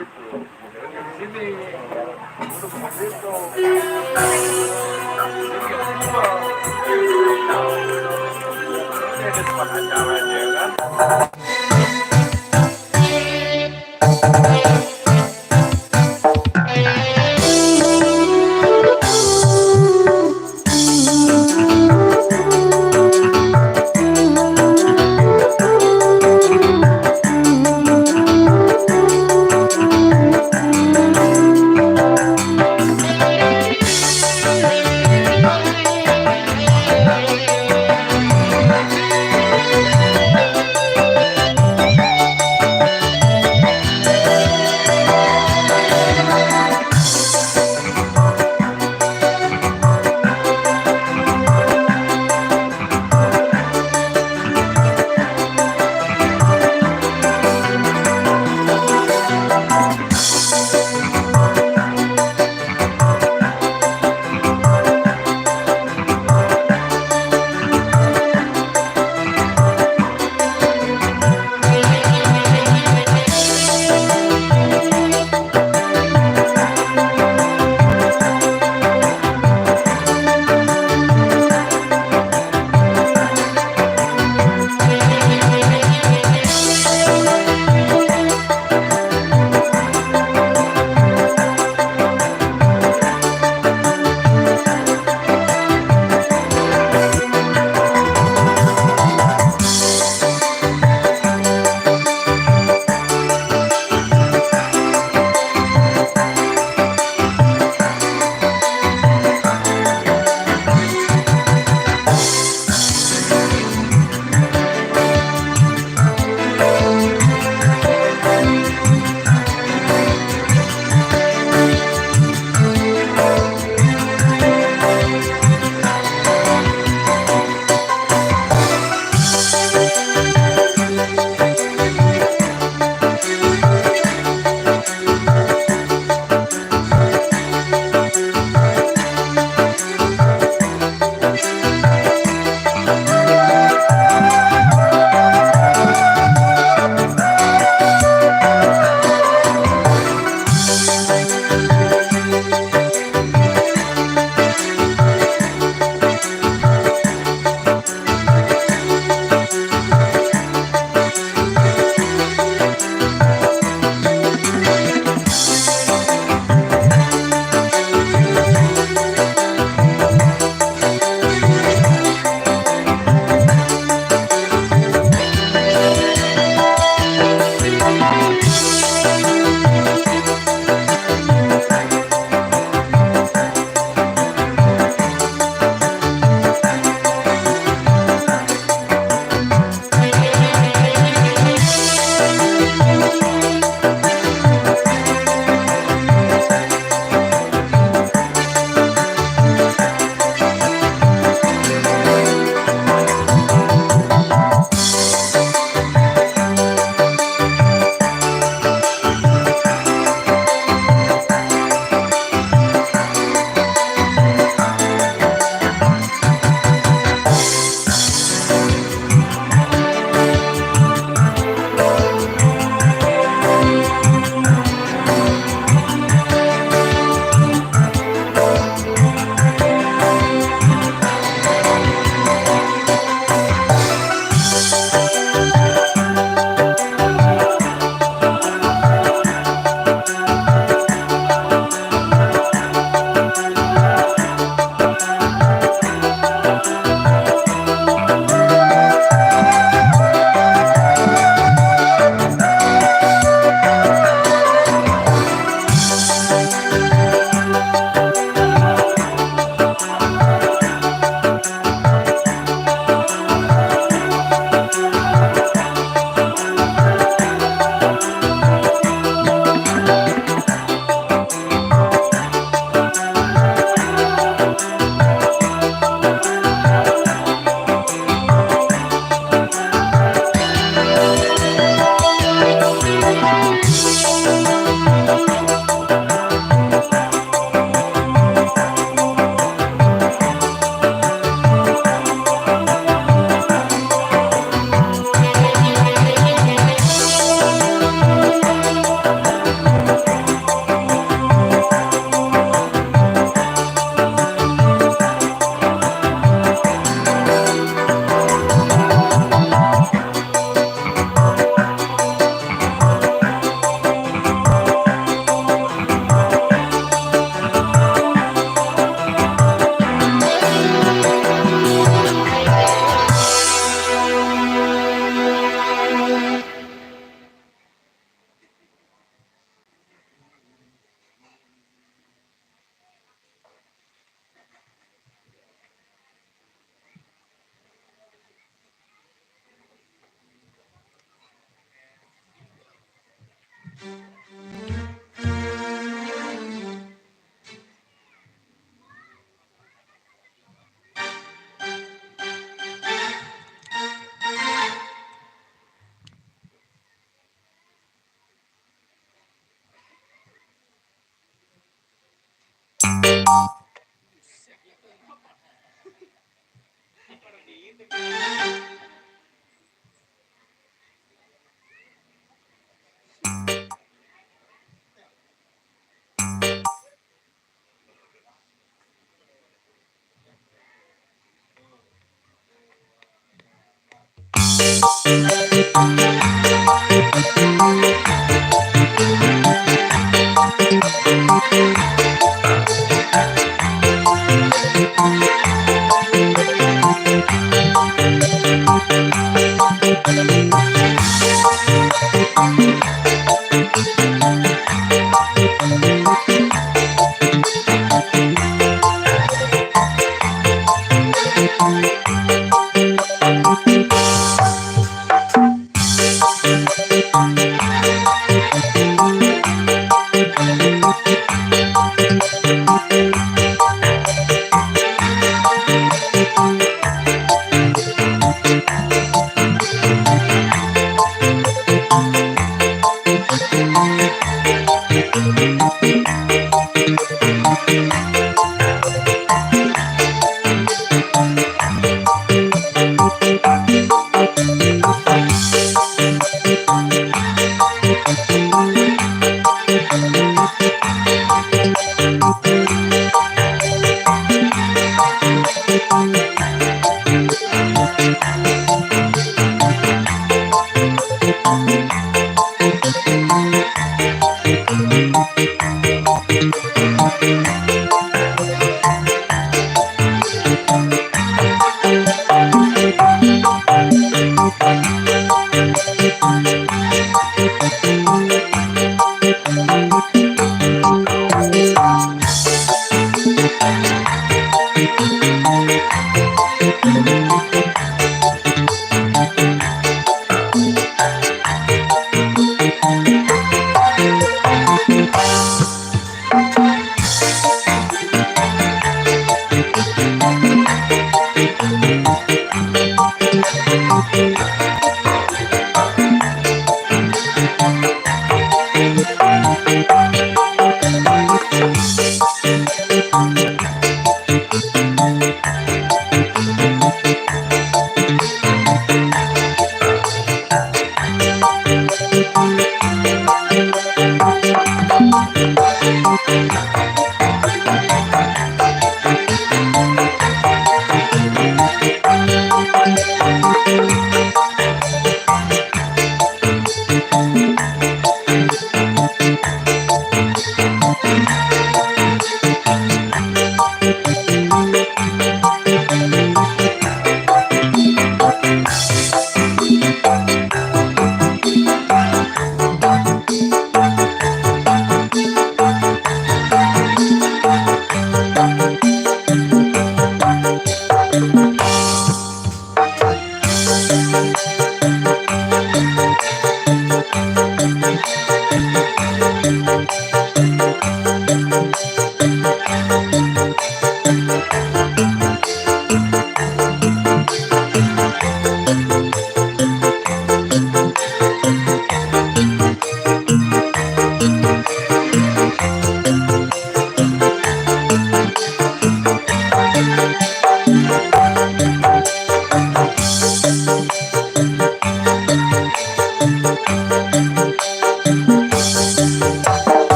di sini untuk begitu ini ada tempat acaranya ya kan.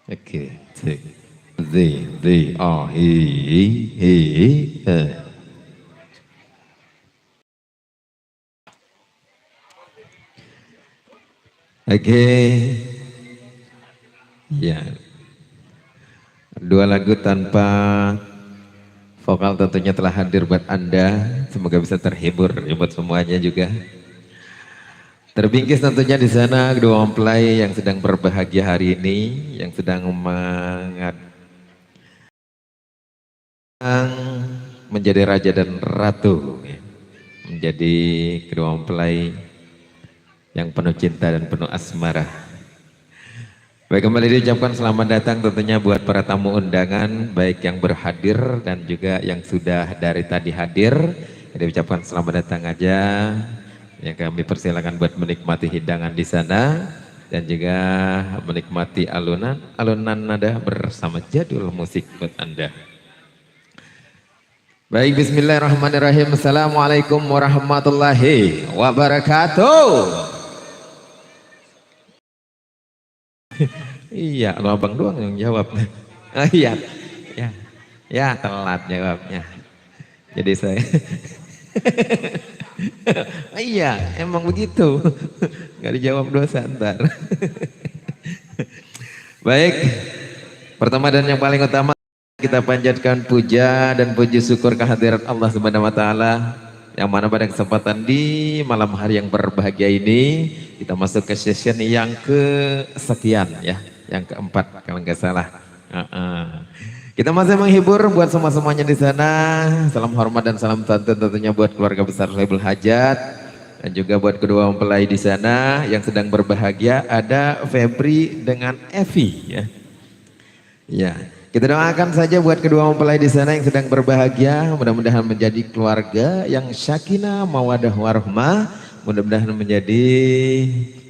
Oke, cek. Oh, hi. Oke, ya. Dua lagu tanpa vokal tentunya telah hadir buat Anda. Semoga bisa terhibur ya buat semuanya juga. Terbingkis tentunya di sana kedua mempelai yang sedang berbahagia hari ini, yang sedang menjadi raja dan ratu, ya. Menjadi kedua mempelai yang penuh cinta dan penuh asmara. Baik, kembali diucapkan selamat datang tentunya buat para tamu undangan, baik yang berhadir dan juga yang sudah dari tadi hadir. Diucapkan selamat datang aja. Yang kami persilakan buat menikmati hidangan di sana dan juga menikmati alunan nada bersama jadul musik buat Anda. Baik, bismillahirrahmanirrahim. Assalamualaikum warahmatullahi wabarakatuh. Iya, lo abang doang yang jawab. Iya, ya telat jawabnya. Jadi saya, iya emang begitu, nggak dijawab dosa ntar. Baik, pertama dan yang paling utama kita panjatkan puja dan puji syukur kehadirat Allah Subhanahu wa taala yang mana pada kesempatan di malam hari yang berbahagia ini kita masuk ke session yang kesekian ya, yang keempat kalau nggak salah. Kita masih menghibur buat semuanya di sana. Salam hormat dan salam santun tentunya buat keluarga besar Sohibul Hajat dan juga buat kedua mempelai di sana yang sedang berbahagia. Ada Febri dengan Evi ya. Ya, kita doakan saja buat kedua mempelai di sana yang sedang berbahagia, mudah-mudahan menjadi keluarga yang sakinah, mawadah, warahmah, mudah-mudahan menjadi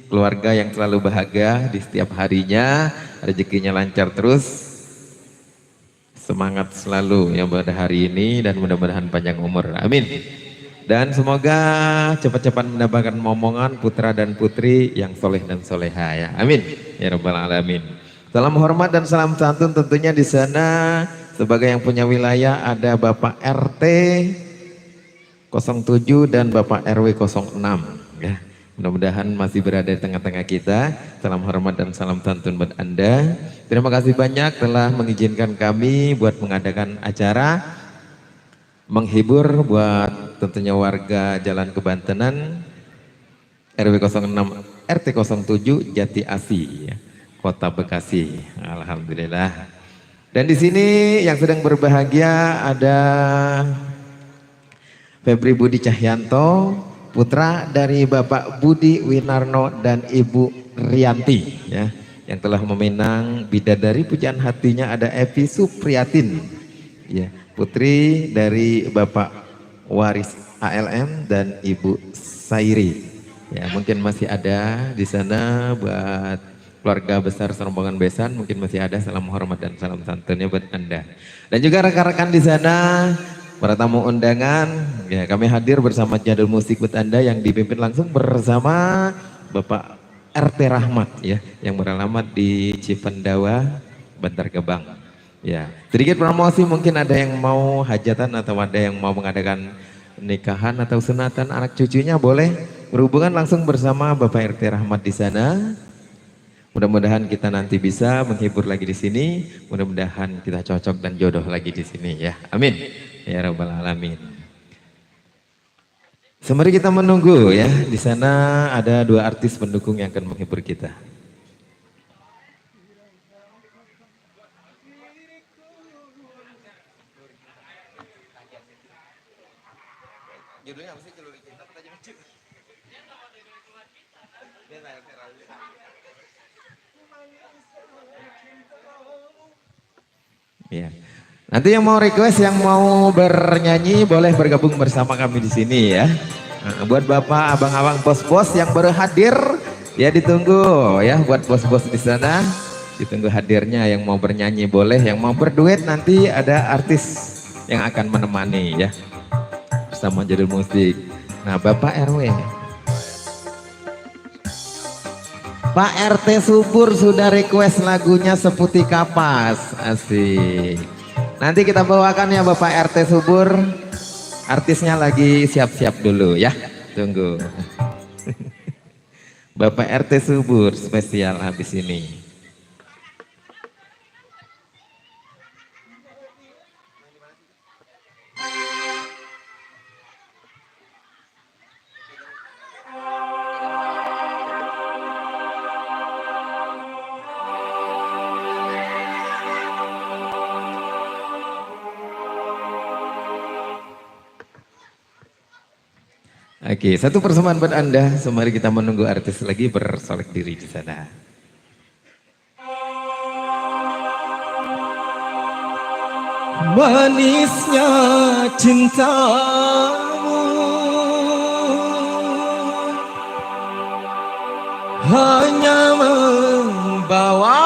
keluarga yang selalu bahagia di setiap harinya, rezekinya lancar terus, semangat selalu yang pada hari ini dan mudah-mudahan panjang umur. Amin. Dan semoga cepat-cepat mendapatkan momongan putra dan putri yang soleh dan soleha ya. Amin. Ya Rabbal Alamin. Salam hormat dan salam santun tentunya di sana sebagai yang punya wilayah ada Bapak RT 07 dan Bapak RW 06 ya. Mudah-mudahan masih berada di tengah-tengah kita. Salam hormat dan salam santun buat Anda. Terima kasih banyak telah mengizinkan kami buat mengadakan acara menghibur buat tentunya warga Jalan Kebantenan RW 06 RT 07 Jati Asi ya. Kota Bekasi, alhamdulillah. Dan di sini yang sedang berbahagia ada Febri Budi Cahyanto, putra dari Bapak Budi Winarno dan Ibu Rianti, ya, yang telah meminang bidadari pujaan hatinya ada Evi Supriyatin, ya, putri dari Bapak Waris ALM dan Ibu Sairi. Ya, mungkin masih ada di sana buat keluarga besar serombongan besan, mungkin masih ada. Salam hormat dan salam santunnya buat Anda. Dan juga rekan-rekan di sana, para tamu undangan, ya kami hadir bersama jadul musik buat Anda yang dipimpin langsung bersama Bapak RT Rahmat ya, yang beralamat di Cipendawa, Bantar Gebang. Ya, sedikit promosi, mungkin ada yang mau hajatan atau ada yang mau mengadakan nikahan atau sunatan anak cucunya, boleh berhubungan langsung bersama Bapak RT Rahmat di sana. Mudah-mudahan kita nanti bisa menghibur lagi di sini. Mudah-mudahan kita cocok dan jodoh lagi di sini ya. Amin. Ya Rabbal Alamin. Sembari kita menunggu ya, di sana ada dua artis pendukung yang akan menghibur kita. Judulnya apa sih? Ya. Nanti yang mau request, yang mau bernyanyi boleh bergabung bersama kami di sini ya. Nah, buat bapak, abang-abang, bos-bos yang baru hadir, ya ditunggu ya. Buat bos-bos di sana, ditunggu hadirnya. Yang mau bernyanyi boleh, yang mau berduet nanti ada artis yang akan menemani ya, bersama jadul musik. Nah, Bapak RW. Pak RT Subur sudah request lagunya Seputih Kapas. Asik. Nanti kita bawakan ya Bapak RT Subur. Artisnya lagi siap-siap dulu ya. Tunggu. Bapak RT Subur spesial habis ini. Oke, satu persembahan buat Anda. Sembari kita menunggu artis lagi bersolek diri di sana. Manisnya cintamu hanya membawa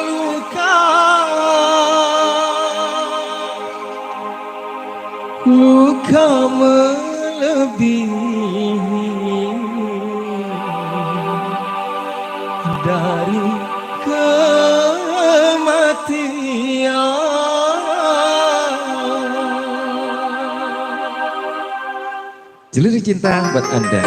luka, luka melebihi dari kematian. Jelir cinta buat Anda.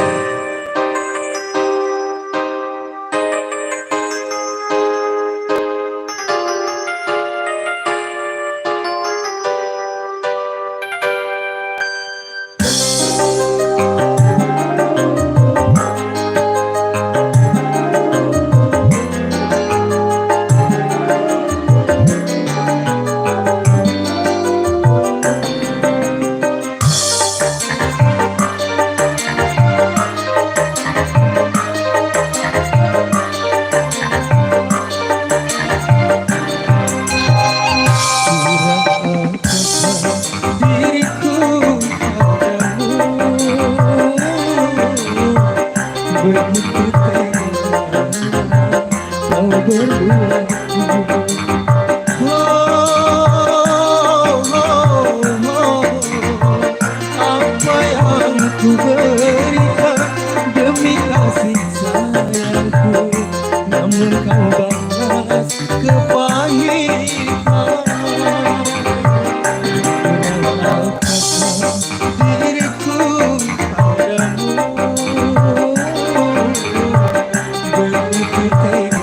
Apa yang ku berikan demi kasih sayangku, namun kau balas kepahitan. Menangkapkan diriku padamu, begitu teganya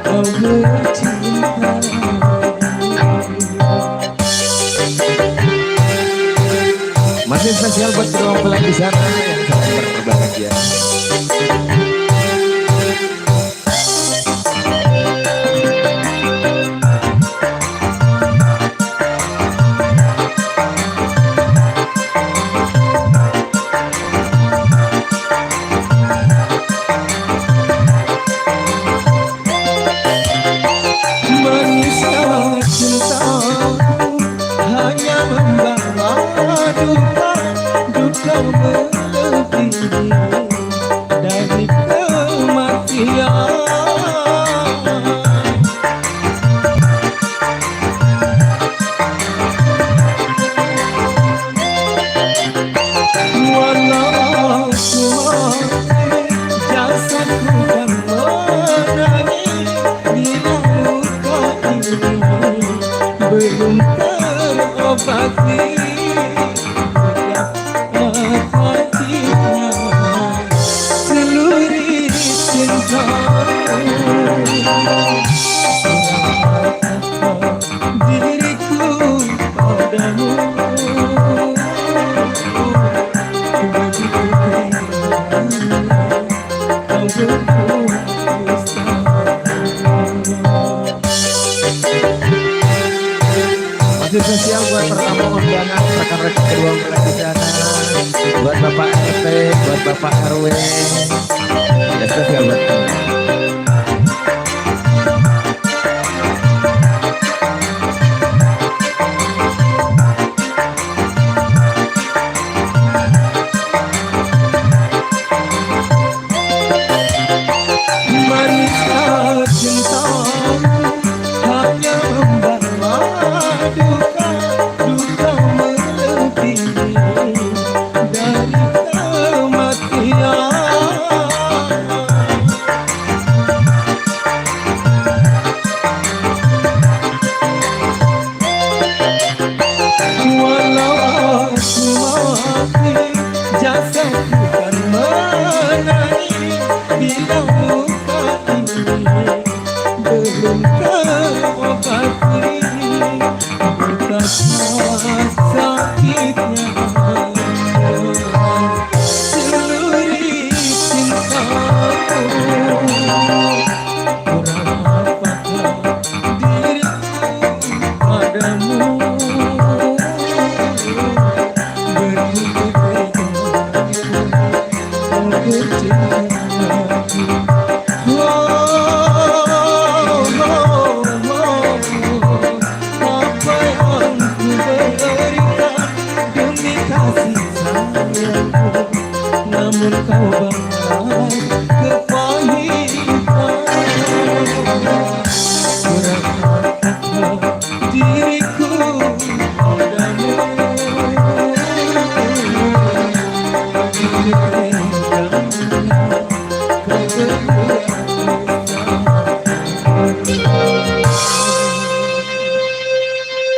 kau bercinta. Masih spesial buat kedua mempelai di sana yang sedang berbahagia. Manisnya cintamu hanya membawa duka, duka melebihi dari kematian. Walau suami jasadku kan menangis, bila luka ini belum terobati, betapa hatinya seluruh cintamu. Diriku padamu, begitu teganya kau berdusta. Masih spesial buat pertama undangan rekan-rekan kedua mempelai di sana. Buat Bapak RT, buat Bapak RW. Ya spesial buat Anda. Manisnya cintamu hanya membawa duka, duka melebihi dari kematian.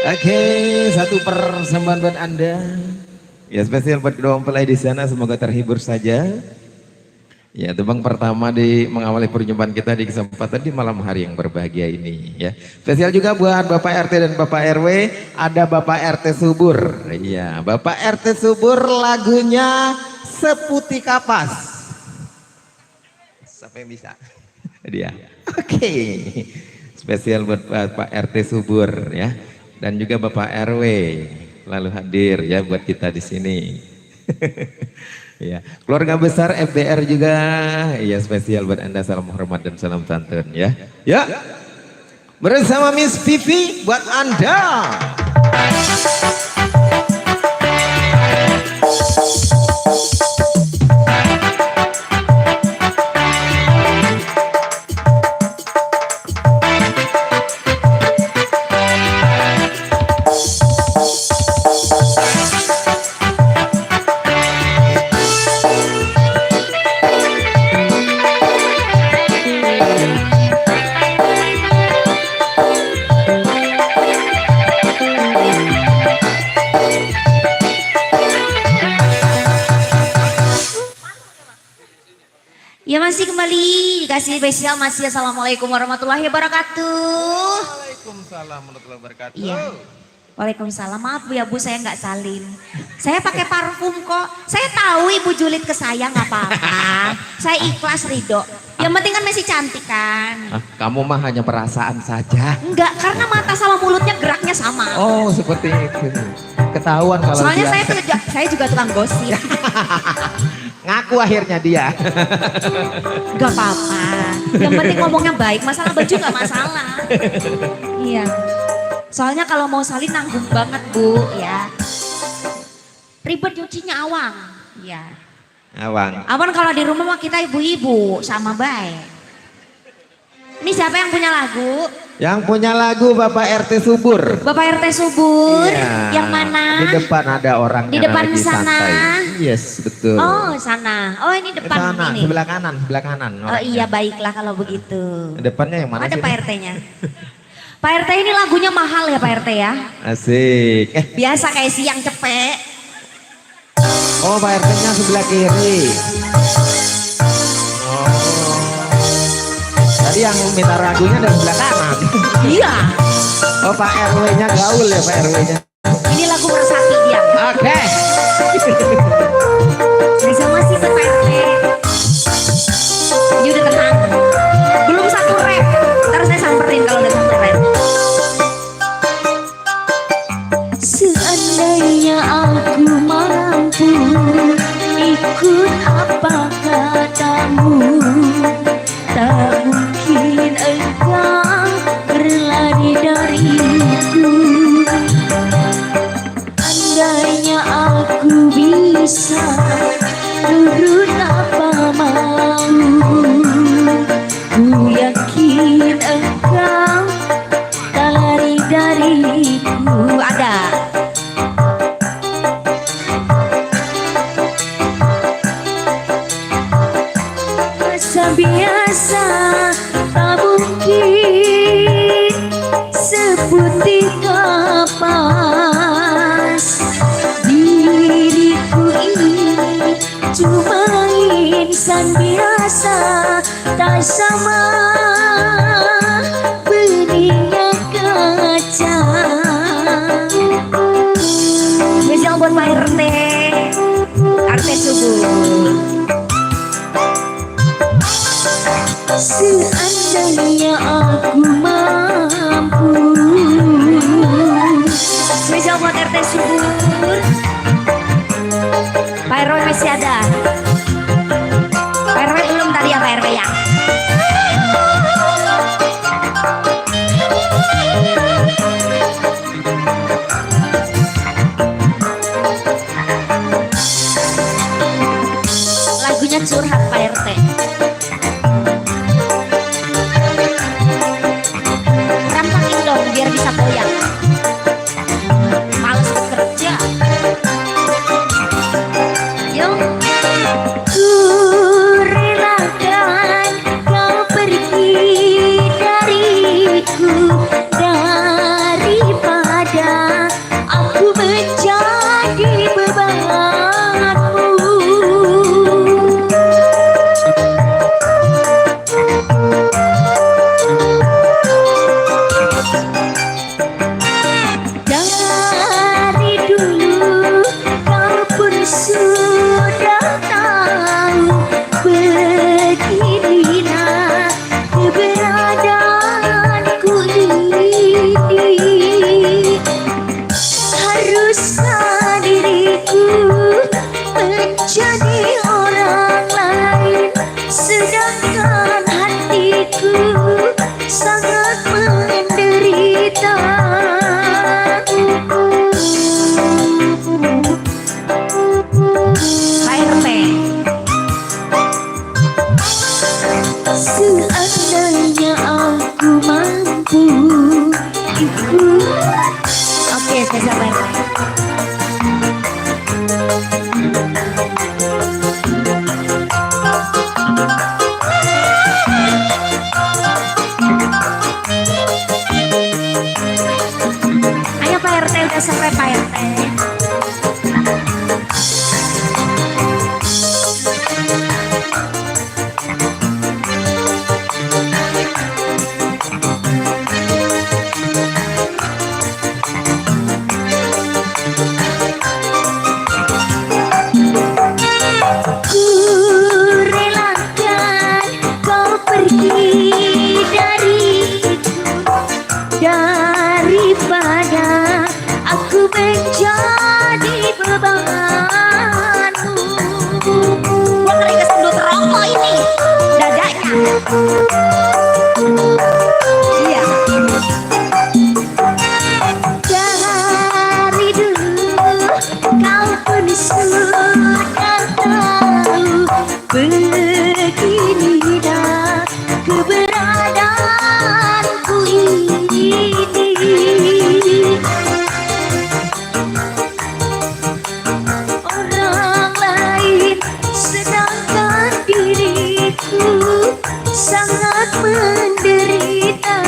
Oke, satu persembahan buat Anda. Ya, spesial buat kedua mempelai di sana, semoga terhibur saja. Ya, tebang pertama di mengawali perjumpaan kita di kesempatan di malam hari yang berbahagia ini ya. Spesial juga buat Bapak RT dan Bapak RW, ada Bapak RT Subur. Iya, Bapak RT Subur lagunya Seputih Kapas. Siapa yang bisa? Dia. Oke. Spesial buat Bapak RT Subur ya. Dan juga Bapak RW lalu hadir ya buat kita di sini. Ya, keluarga besar FBR juga ya spesial buat Anda, salam hormat dan salam santun ya. Ya. Bersama Miss Vivi buat Anda. Ya masih kembali dikasih spesial masih assalamualaikum warahmatullahi wabarakatuh. Waalaikumsalam warahmatullahi wabarakatuh. Iya. Waalaikumsalam. Maaf Bu ya Bu, saya nggak salin. Saya pakai parfum kok. Saya tahu Ibu julid ke saya nggak apa-apa. Saya ikhlas ridho. Yang penting kan masih cantik kan. Kamu mah hanya perasaan saja. Enggak, karena mata sama mulutnya geraknya sama. Oh, seperti itu. Ketahuan kalau Soalnya dia. saya juga tukang gosip. Ngaku akhirnya dia. Gak apa-apa. Yang penting ngomongnya baik. Masalah baju gak masalah. Iya. Soalnya kalau mau salin nanggung banget Bu ya. Ribet nyucinya Awang. Iya. Awang. Awan kalau di rumah mah kita ibu-ibu sama baik. Ini siapa yang punya lagu? Yang punya lagu Bapak RT Subur. Bapak RT Subur. Iya. Yang mana? Di depan ada orangnya Di depan lagi sana. santai. Yes, betul. Oh sana. Oh ini depan Sana, ini. sebelah kanan, sebelah kanan. Oh iya baiklah kalau begitu. Depannya yang mana Ada sih? Pak RT-nya. Pak RT ini lagunya mahal ya Pak RT ya. Asik. Biasa kayak siang cepek. Oh, Pak RT-nya sebelah kiri. Oh. Tadi yang minta lagunya dari sebelah kanan. Iya. Oh, Pak RW-nya gaul ya, Pak RW-nya. Ini lagu Meresapi dia. Oke. Bisa masih ke Pak RT. Ini udah tenang. Belum satu rap. Ntar saya samperin kalau udah satu rap. Seandainya aku mampu ikut apa katamu, tak mungkin engkau berlari dariku. Andainya aku bisa nurut apa mau, ku yakin engkau tak lari dariku. Ada. Biasa tak mungkin seputih kapas. Diriku ini cuma insan biasa, tak sama beningnya kaca. Spesial buat Pak RT, RT Subur. Seandainya aku mampu. Spesial buat RT Subur. Pak RW masih ada. Pak RW belum tadi ya Pak RW ya. Lagunya curhat Pak RT. Rampakin dong biar bisa goyang. Males bekerja. Yuk. Ku relakan kau pergi dariku daripada Oke, spesial Pak RT. Ayo Pak RT, udah sampai Pak RT. Ku relakan kau pergi daripada aku menjadi bebanmu. Gua ngeri kesendut rokok ini dadanya. Iya. Dari dulu kau pun sudah tahu beginilah keberadaanku ini. Orang lain sedangkan diriku sangat menderita.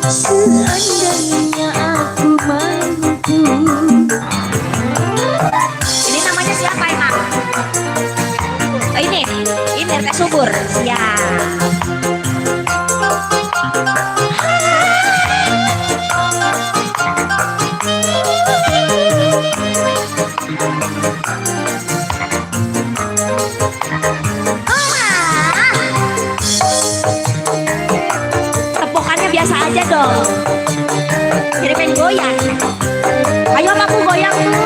Seandainya aku mampu. Ini namanya siapa emang? Oh, ini RT Subur. Siap. Tepukannya biasa aja dong. Jadi pengen goyang. Ayo aku goyang dulu.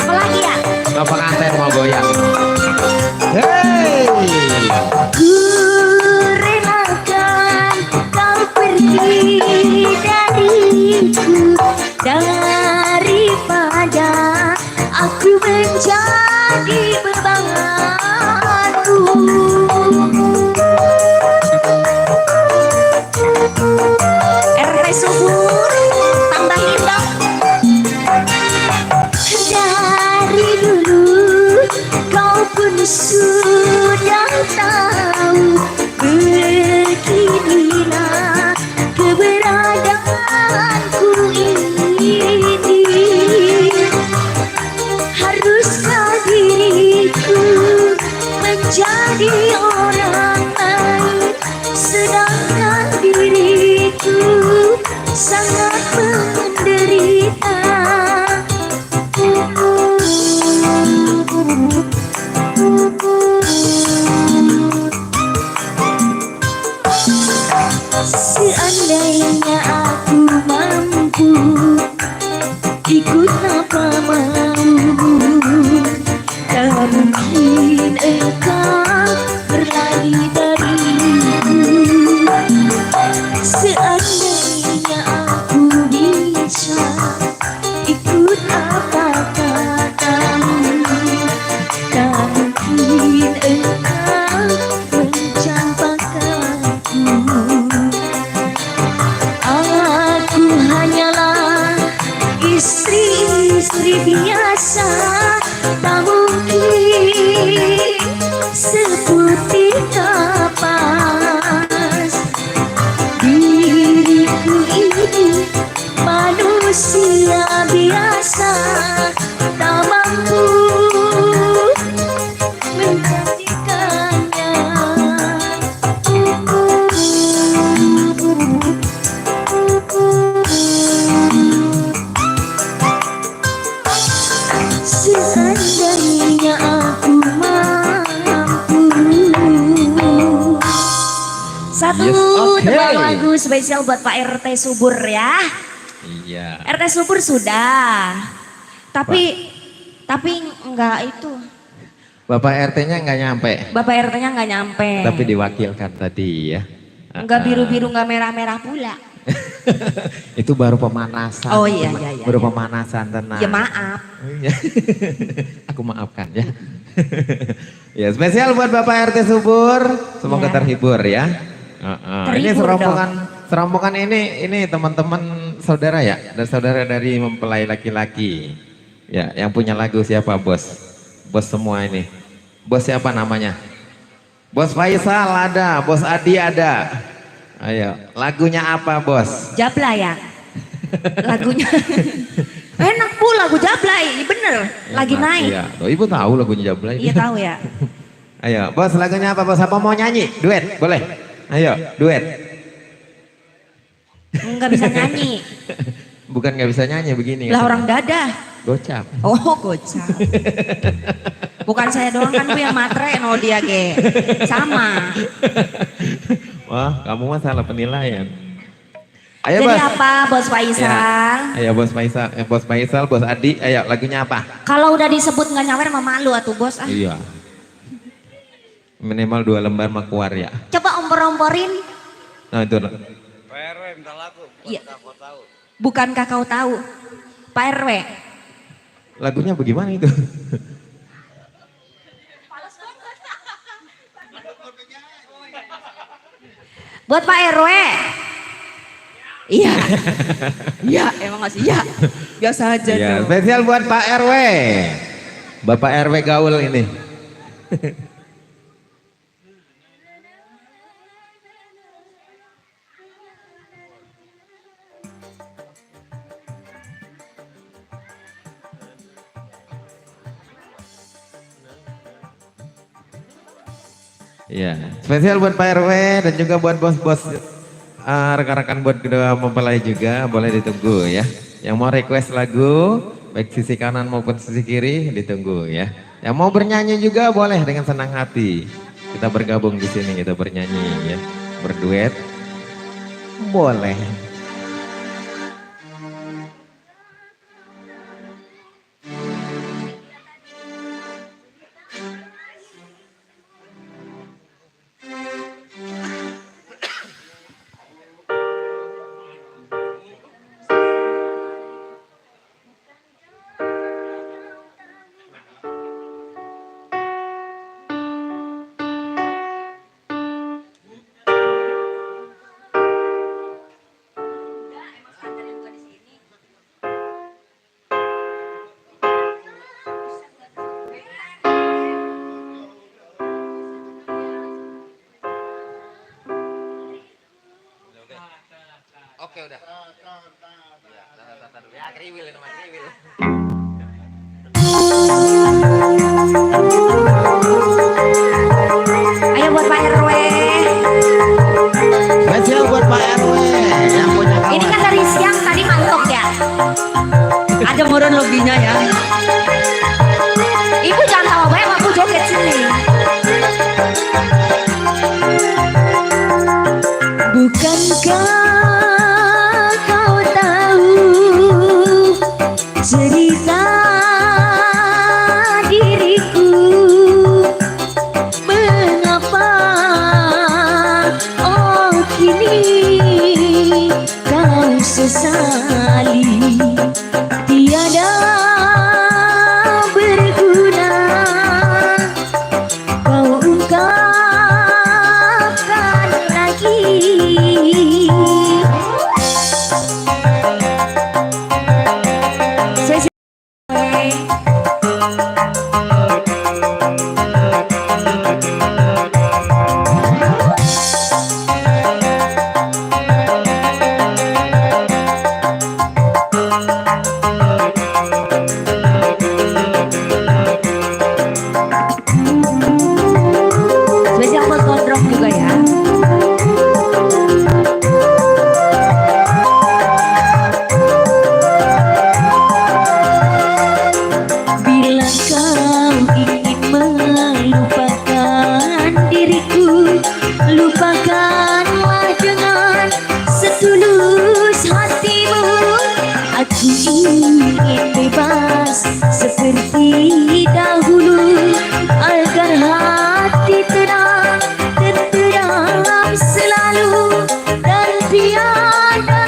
Apa lagi ya? Bapak pengantin mau goyang. Hey. Ku relakan kau pergi dariku daripada aku menjadi bebanmu. RT Subur tambahin dong. Dari dulu kau pun sudah tahu beginilah keberadaanku ini. Haruskah diriku menjadi orang lain sedangkan diriku sangat menderita. Seandainya aku mampu ikut apa mau, tak mungkin engkau berlari dariku. Seandainya aku bisa ikut apa katamu, tak mungkin engkau mencampakkanku. Aku hanyalah istri biasa, tak mungkin seputih kapas. Diriku ini manusia biasa, tak mampu menjadikannya. Seandainya aku mampu. Satu Yes, okay. tebak lagu spesial buat Pak RT Subur ya. Iya. RT Subur sudah. Tapi enggak itu. Bapak RT-nya nggak nyampe. Bapak RT-nya enggak nyampe. Tapi diwakilkan tadi ya. Enggak biru-biru enggak merah-merah pula. Itu baru pemanasan. Oh iya, iya, iya, Baru iya. pemanasan, tenang. Ya maaf. Iya. Aku maafkan ya. Ya spesial buat Bapak RT Subur. Semoga Ya. terhibur ya. Ini Terhibur serombongan ini teman-teman saudara ya. Dan saudara dari mempelai laki-laki. Ya, yang punya lagu siapa bos? Bos semua ini. Bos siapa namanya? Bos Faisal ada, Bos Adi ada. Ayo, lagunya apa bos? Jabla ya. Lagunya. Enak bu lagu Jablay, bener. Lagi Enak, naik. Iya. Oh, ibu tahu lagunya Jablay. Iya tahu ya. Ayo, bos lagunya apa bos? Apa mau nyanyi? Duet, boleh? Ayo, duet. Nggak bisa nyanyi. Bukan nggak bisa nyanyi begini. Lah orang dadah. Gocap. Oh gocap. Bukan saya doang kan bu yang matre no dia ge. Sama. Wah, kamu mah salah penilaian. Ayo Jadi bos. apa bos Faisal? Ya. Ayo bos Faisal, bos Adi. Ayo lagunya apa? Kalau udah disebut nggak nyawer mah malu atuh bos. Ah. Iya. Minimal 2 lembar mah keluar ya. Coba ompor-omporin. Nah itu. PRW minta lagu, Iya. aku tahu. Bukankah kau tahu? Pak RW. Lagunya bagaimana itu? Buat Pak RW. Iya. Iya, emang masih iya. Biasa aja Ya, dong. spesial buat Pak RW. Bapak RW gaul ini. Ya, spesial buat Pak RW dan juga buat bos-bos rekan-rekan buat kedua mempelai juga boleh ditunggu ya. Yang mau request lagu baik sisi kanan maupun sisi kiri ditunggu ya. Yang mau bernyanyi juga boleh dengan senang hati. Kita bergabung di sini kita bernyanyi ya, berduet boleh. Oke udah. Ya, kriwil ini mah kriwil. Ayo buat Pak RW. Spesial buat Pak RW yang punya kawan. Ini kan dari siang tadi mantok ya. Ada murun loginya ya. Ibu jangan tawa banyak, aku joget sini. Bukankah kau tahu cerita diriku? Mengapa oh kini kau sesali tiada berguna kau ungkapkan lagi. Spesial buat gondrong juga ya. Bila kau ingin melupakan diriku, lupakanlah dengan setulus hatimu. Aku ingin bebas seperti dahulu, agar hati tenang, tenteram selalu, dan tiada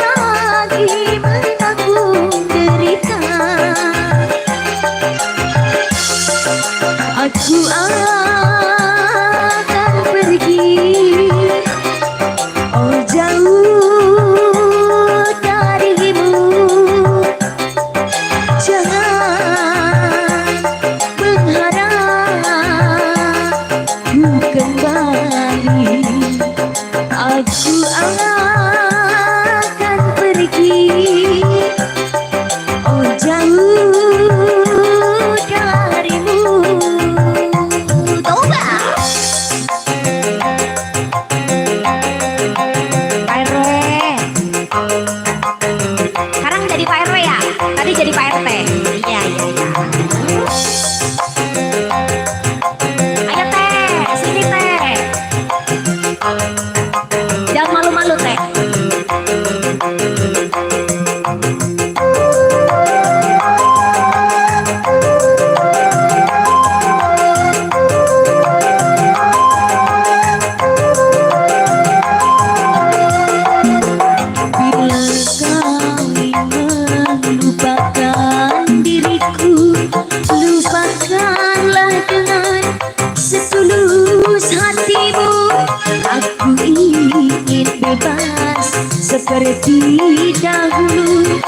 seperti dahulu,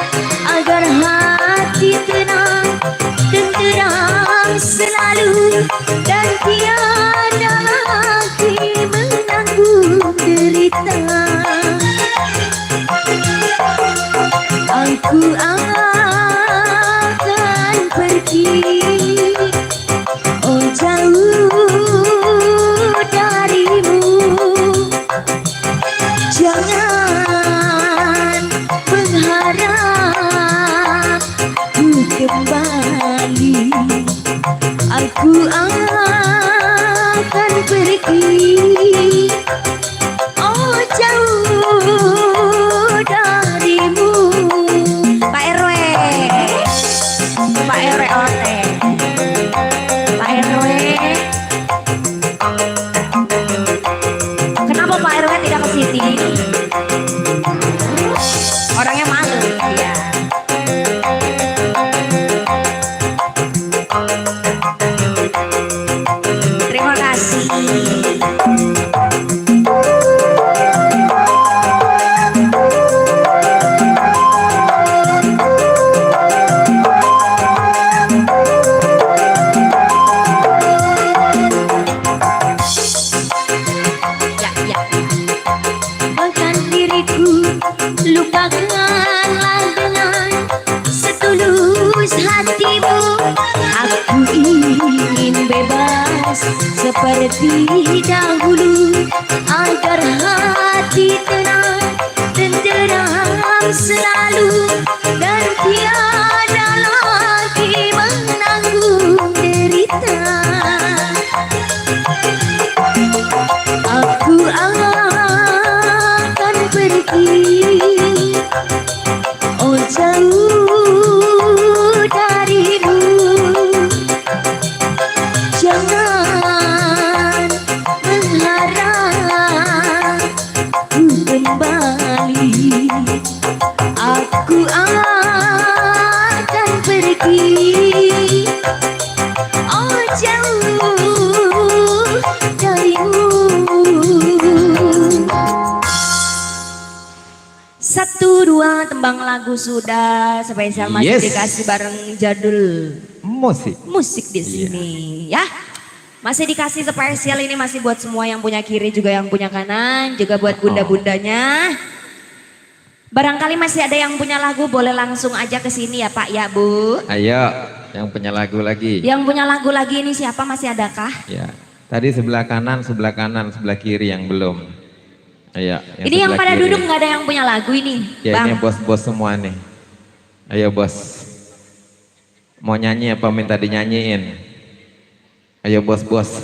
agar hati tenang, tenteram selalu, dan tiada lagi menanggung derita. Aku akan pergi, oh jauh darimu. Jangan mengharap ku kembali. Aku akan pergi, oh jauh darimu. Pak RW. Pak RW Ote. Pak RW. Kenapa Pak RW tidak ke sini? Orangnya malu ya. Terima kasih. Ya, ya. Bahkan diriku lupakanlah dengan setulus hatimu. Aku ingin bebas seperti dahulu, agar hati tenang, tenteram selalu, dan tiada lagi menanggung derita. Aku akan pergi, oh jauh darimu. Jangan mengharap ku kembali. Aku akan pergi, oh jauh darimu. Satu dua tembang lagu sudah spesial masih Yes. dikasih bareng jadul Musik. musik di sini ya. Masih dikasih spesial ini masih buat semua yang punya kiri juga yang punya kanan, juga buat bunda-bundanya. Barangkali masih ada yang punya lagu boleh langsung aja ke sini ya Pak ya Bu. Ayo, yang punya lagu lagi. Yang punya lagu lagi ini siapa, masih adakah? Ya, tadi sebelah kanan, sebelah kiri yang belum. Ayo, Ini yang sebelah pada kiri. duduk nggak ada yang punya lagu ini, Ya, Bang. ini bos-bos semua nih. Ayo bos. Mau nyanyi apa minta dinyanyiin? Ayo bos-bos.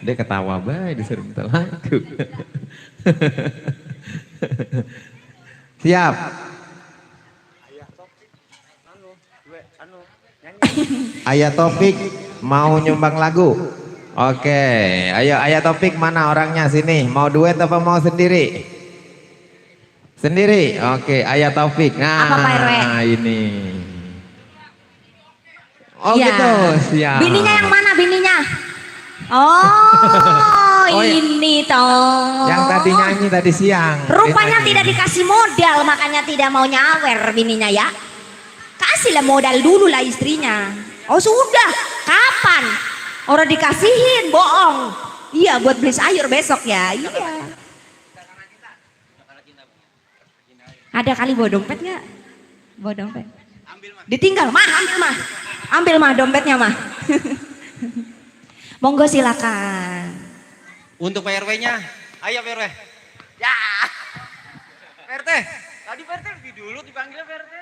Dia ketawa baik disuruh minta lagu. Siap. Ayah Topik mau nyumbang lagu. Oke, ayo Ayah Topik mana orangnya sini? Mau duet apa mau sendiri? Sendiri. Oke, Ayah Taufik. Nah, Apa, Pak RW? ini. Oh Iya. gitu, siap. Bininya yang mana bininya? Oh, Oh, ya. ini toh. Yang tadi nyanyi tadi siang. Rupanya Dia tidak nyanyi. dikasih modal, makanya tidak mau nyawer bininya ya. Kasihlah modal dulu lah istrinya. Oh sudah, kapan? Orang dikasihin, bohong. Iya, buat beli sayur besok ya. Iya. Ada kali bawa dompet nggak? Bawa dompet. Ditinggal, mah, ambil mah. Ambil mah dompetnya mah. Monggo silakan. Untuk Pak RW-nya, ayo Pak RW. Ya. Pak RT, tadi Pak RT lebih dulu dipanggilnya Pak RT.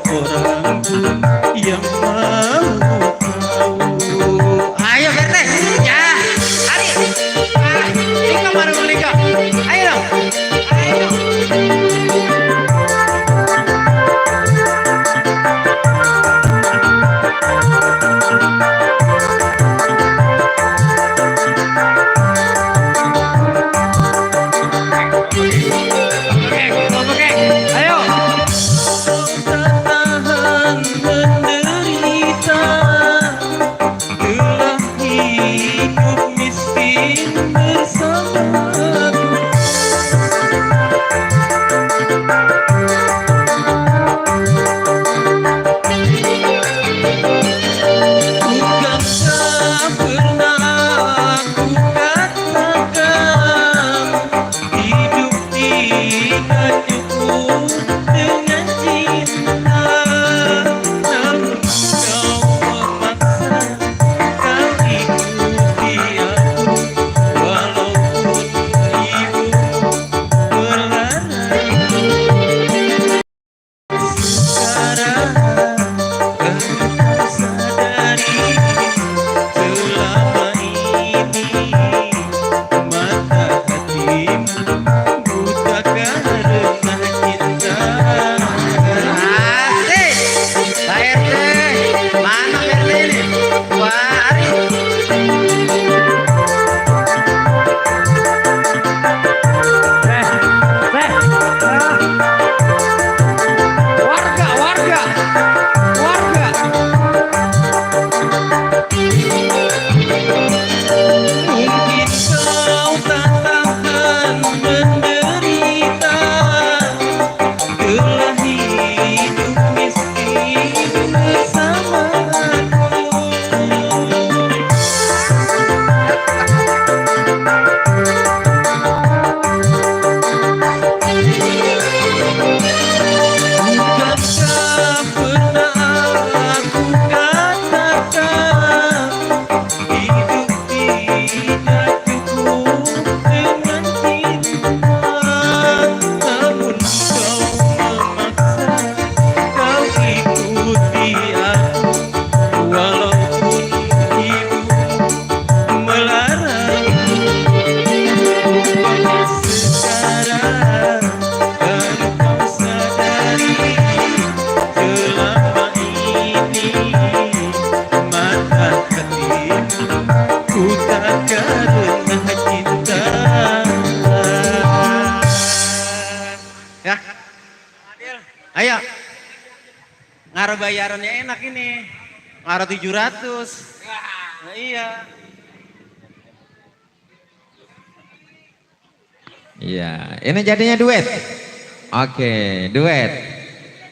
orang yang mau tahu. Ayo Berte, ya, Ari, Lika mana Lika? Ayo dong, ayo. Ayo. Tahan menderita, telah hidup miskin bersamaku. Bukankah pernah aku katakan hidup tidak cukup dengan cinta, namun kau memaksa, kau ikuti aku, walaupun ibu melarang. Sekarang kau sadari selama ini mata hatimu buta karena cinta. Asik, Pak RT, mana RT ini? Wah, Ari. Warga. Mungkin kau tak tahan menderita, telah hidup miskin bersamaku. Bukankah pernah aku katakan hidup tidak cukup dengan cinta, namun kau memaksa, kau ikuti aku, walaupun ibu melarang. Sekarang kan kau sadari selama ini mata hatimu buta karena cinta. Ya. Ayo. Ngaro bayarannya enak ini. Ngaro 700. Nah, iya. Iya, ini jadinya duet. Oke, duet.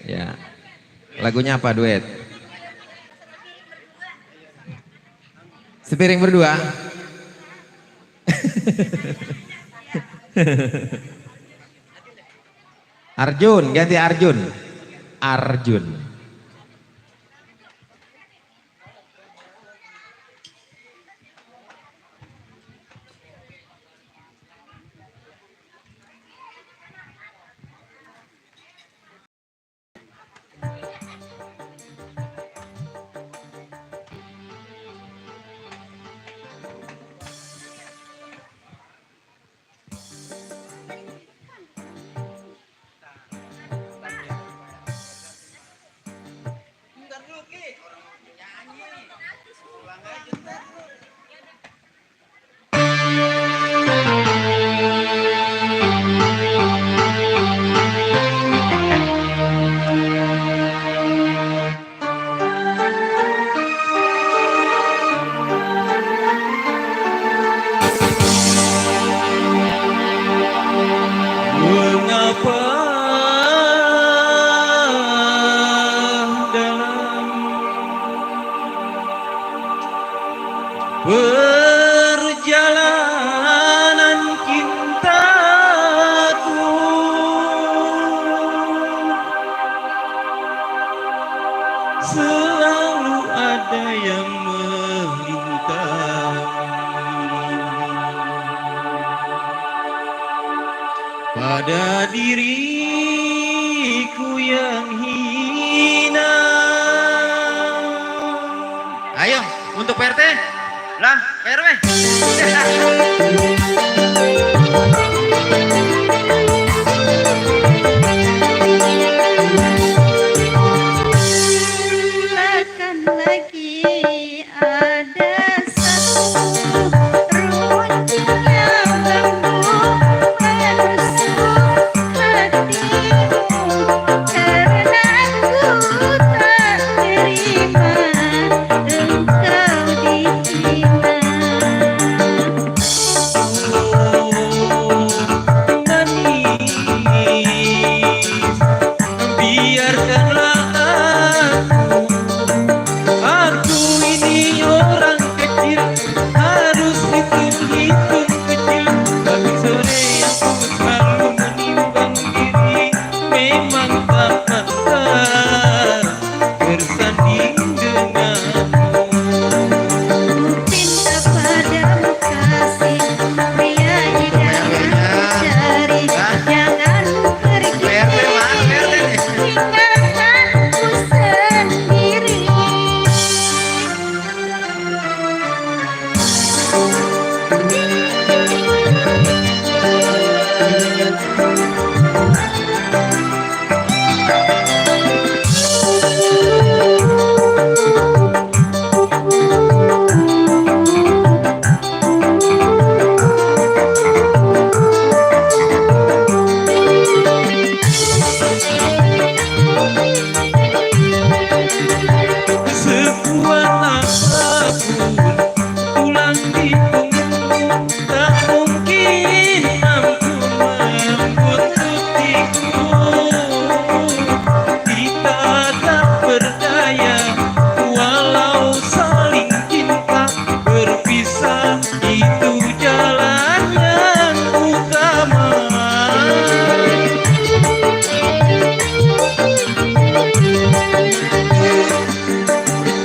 Ya. Lagunya apa duet? Sepiring berdua. Arjun, ganti Arjun. Arjun. Bentar dulu Ki, orang mau nyanyi. Pulang aja ntar. Mengapa dalam perjalanan cintaku selalu ada yang meminta pada diriku yang hina. Untuk PRT. Lah, PRW. Takkan lagi ada satu runcing yang lembut menusuk hatimu, karena aku tak terima engkau dihina. Biarkanlah aku ini orang kecil, harus hitung-hitung kecil. Tapi sore aku selalu menimbang diri, memang tak pantas bersanding denganmu. Cinta padamu kasih, pria idaman cari, jangan pergi tinggalkan aku sendiri. Sekuat apapun tulang di punggungmu, tak mungkin mampu membuntukiku. Kita tak berdaya walau saling cinta, berpisah itu jalan yang utama.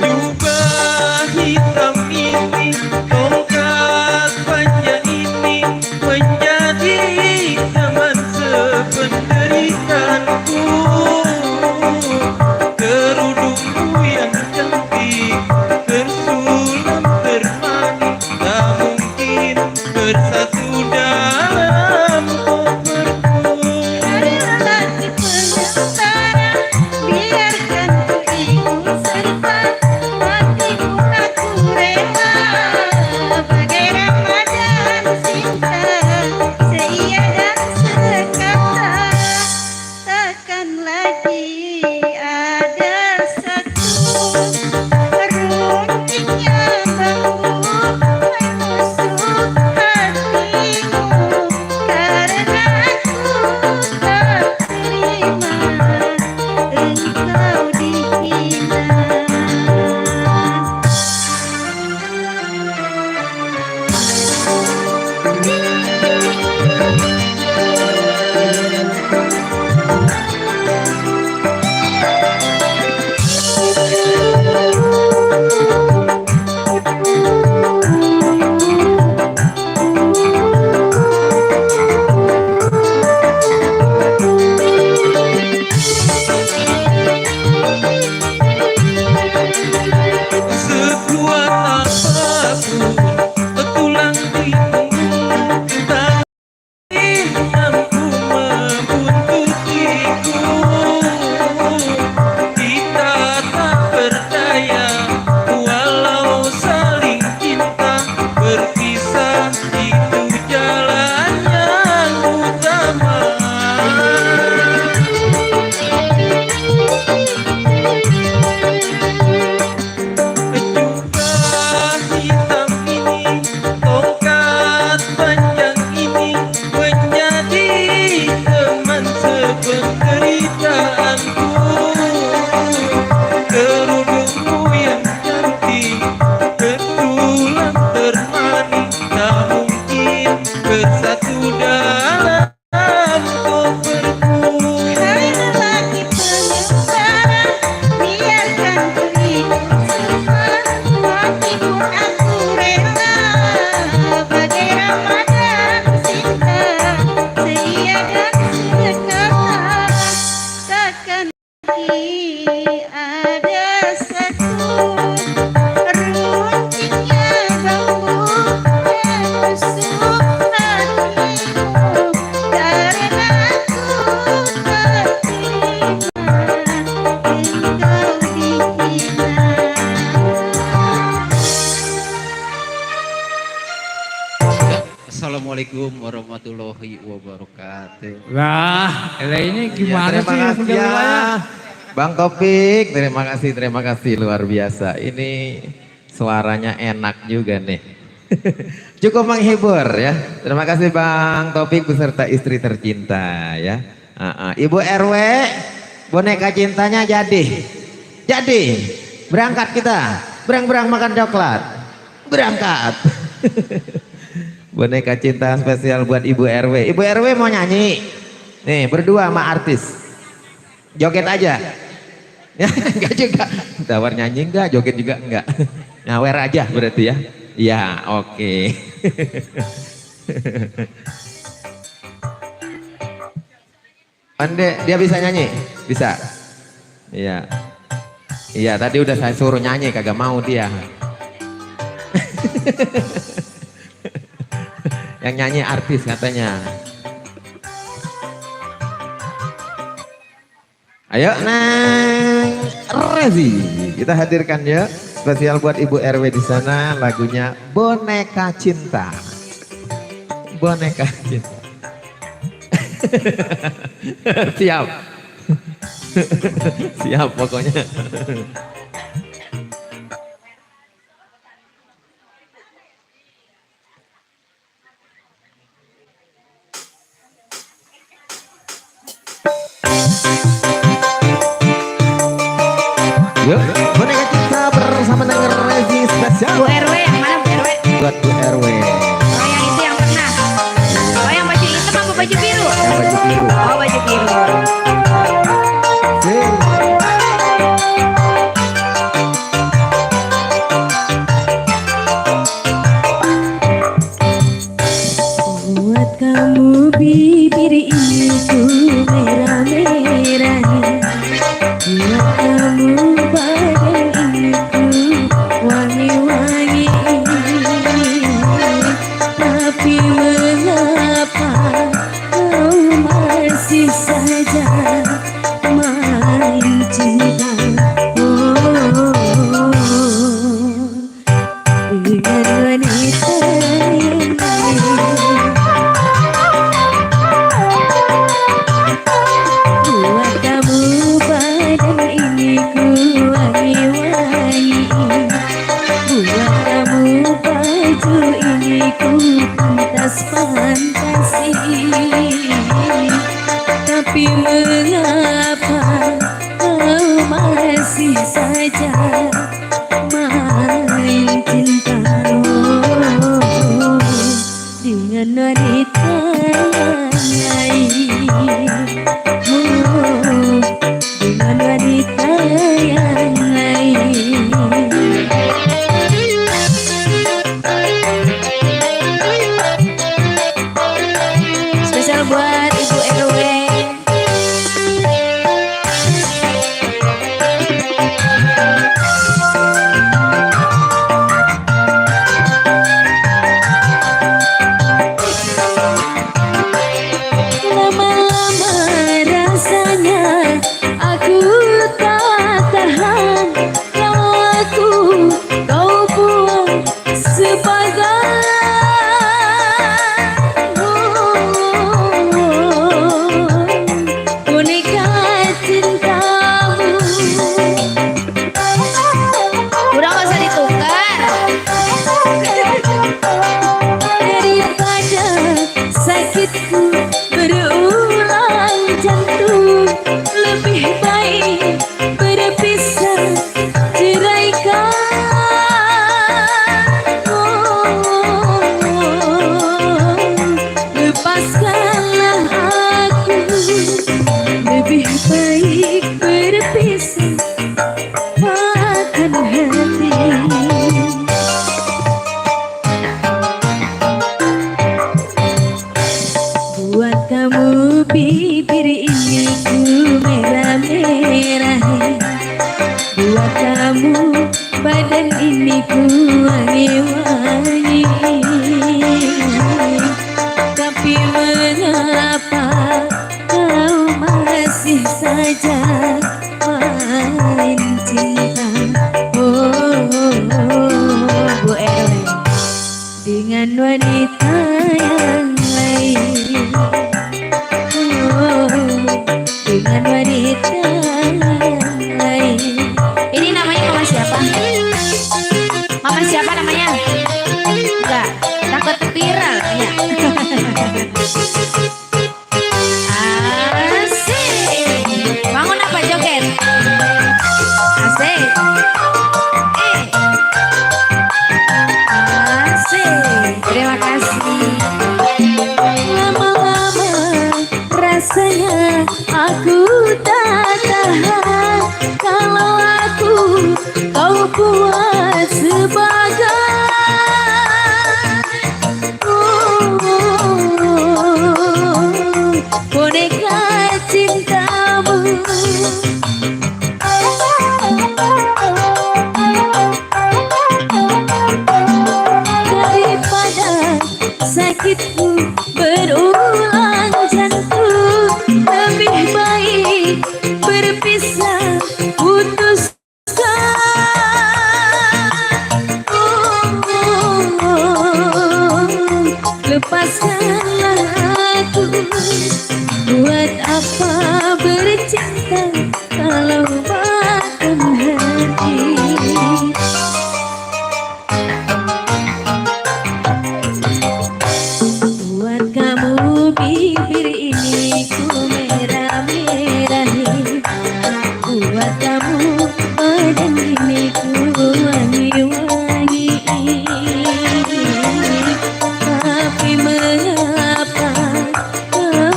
Jubah hitam ini, tongkat panjang ini, menjadi teman sependeritaanku. Kerudungku yang cantik, tersulam termanis, tak mungkin bersatu dalam koperku. Hari lelaki penyentara, biarkan ku ikut serta, mati pun aku rela. Bagai Ramadan cinta, seia dan sekata, takkan lagi ada satu runcing yang lembut menusuk hatimu, karena aku tak terima engkau dihina. Sekuat apapun tulang di punggungmu, tak mampu membuntukiku. Kita tak berdaya walau saling cinta, berpisah itu jalan yang utama. Jubah hitam ini, tongkat panjang ini, menjadi teman sependeritaanku. Kerudungmu yang cantik, tertulang termanis, tak mungkin bersatu dalam koperku. Hai lelaki penyentara, biarkan ku ikut serta, mati pun aku rela. Bagai Ramadan cinta, seia dan sekata, takkan lagi ada satu runcing Assalamualaikum warahmatullahi wabarakatuh. Wah, ini Ya, gimana terima sih? kasih ya. Bang Topik, terima kasih luar biasa. Ini suaranya enak juga nih. Cukup menghibur ya. Terima kasih Bang Topik beserta istri tercinta ya. Ibu RW, boneka cintanya jadi. Jadi, berangkat kita. Berang-berang makan coklat. Berangkat. Boneka cinta spesial buat Ibu RW. Ibu RW mau nyanyi. Nih, berdua sama artis. Joget aja. Ya, enggak juga. Tawar nyanyi enggak, joget juga enggak. Nyawer aja berarti ya. Iya, oke. Ande, dia bisa nyanyi? Bisa. Iya. Iya, tadi udah saya suruh nyanyi kagak mau dia. Yang nyanyi artis katanya. Ayo Neng Rezi, kita hadirkan ya spesial buat Ibu RW di sana lagunya Boneka Cinta. Boneka Cinta. Siap. Siap pokoknya. Yuk, boneka cinta bersama dengan Rezi spesial Bu RW yang mana Bu RW? buat Bu RW Oh yang itu yang pernah. Oh yang baju hitam apa baju biru? yang baju biru. Oh baju biru. Buat kamu bibir ini ku merah-merah, buat kamu badan ini ku wangi-wangi. Tapi mengapa kau masih saja main cinta? Dengan wanita yang lain. Buat kamu badan ini ku wangi-wangi, buat kamu baju ini ku pantas-pantasi. Tapi mengapa kau masih saja main cinta dengan wanita yang lain? Dengan wanita yang lain. Spesial buat Ibu RW. Lama-lama rasanya aku tak tahan, kalau aku kau buang sebagai boneka cintamu. Udah gak usah ditukar. Daripada sakitku berulang jantung, lebih baik berpisah, ceraikan. Lepaskanlah aku, lebih baik berpisah, makan hati. Buat kamu bibir ini ku merah-merah, buat kamu badan ini ku wangi-wangi. Tapi mengapa kau masih saja main cinta? Bu RW dengan wanita yang siapa namanya? Enggak, takut viral ya. Asik. Bangun apa joget? Asik. Asik. Terima kasih. Lama-lama rasanya aku tak tahan kalau aku kau buat sebagai boneka cintamu. Daripada sakitku berulang jantung, lebih baik berpisah putuskan. Lepaskanlah aku. Buat apa bercinta kalau makan hati? Buat kamu bibir ini ku merah-merahi. Buat kamu badan ini ku wangi-wangi. Tapi mengapa kau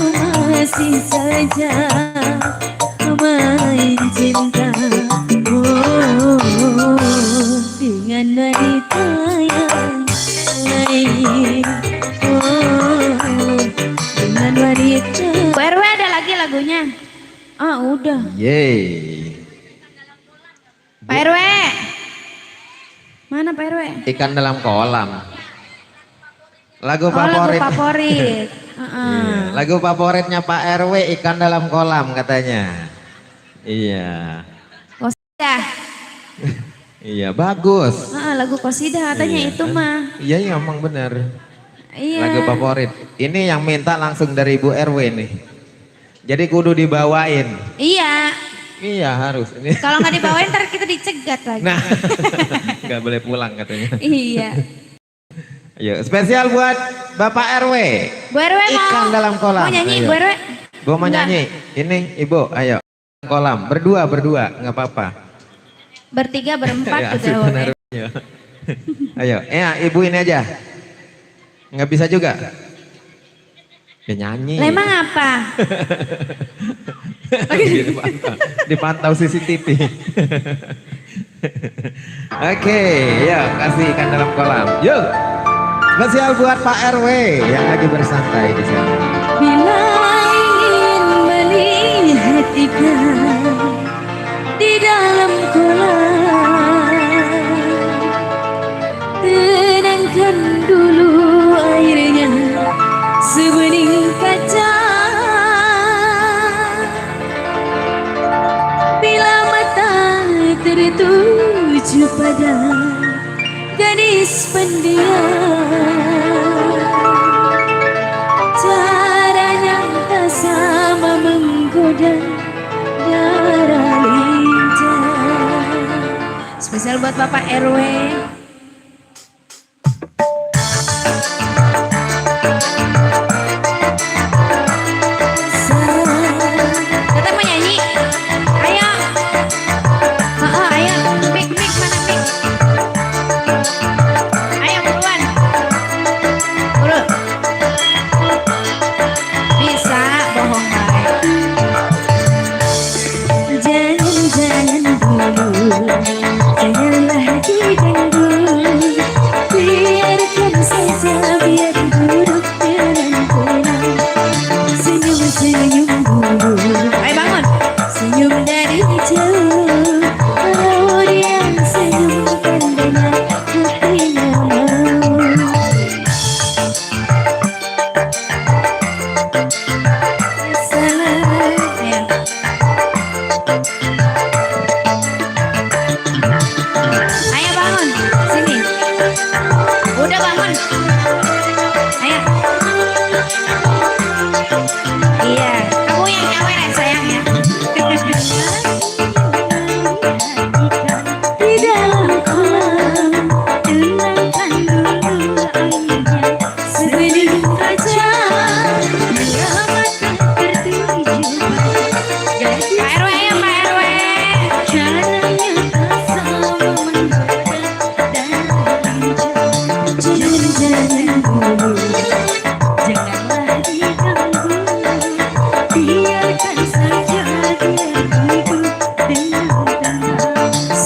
masih saja main cinta dengan wanita yang lain. Dengan wanita. RW ada lagi lagunya? Ah udah. Yeay. Pak RW. Mana Pak RW? Ikan dalam kolam. Lagu Oh favorit. lagu favorit. Iya, lagu favoritnya Pak RW ikan dalam kolam katanya. Iya. Kosidah. Iya bagus. Lagu kosidah katanya Iya. itu mah. Iya iya emang bener. Iya. Lagu favorit. Ini yang minta langsung dari Ibu RW nih. Jadi kudu dibawain. Iya. Iya harus. Ini. Kalau nggak dibawain ntar kita dicegat lagi. Nah, nggak boleh pulang katanya. Iya. Ayo spesial buat Bapak RW. Bu RW mau. Ikan dalam kolam. Mau nyanyi Ayo. Bu RW? Gue mau Enggak. nyanyi. Ini Ibu, ayo. Kolam berdua nggak apa-apa. Bertiga berempat Ya, gitu. sebenarnya. Ayo, ya Ibu ini aja. Nggak bisa juga. Ya nyanyi. Lah emang apa? dipantau CCTV. Oke, ya kasih ikan dalam kolam. Yuk. Spesial buat Pak RW yang lagi bersantai di sini. Bila ingin melihat ikan di dalam kolam, tenangkan dulu airnya sebening kaca. Bila mata tertuju pada gadis pendiam, caranya tak sama menggoda darah lincah. Spesial buat Bapak RW. Kita mau nyanyi. Ayo. Ayo. Mik mana mik? Ayo buruan. Buru. Bisa bohong baik. Jangan dulu, janganlah diganggu.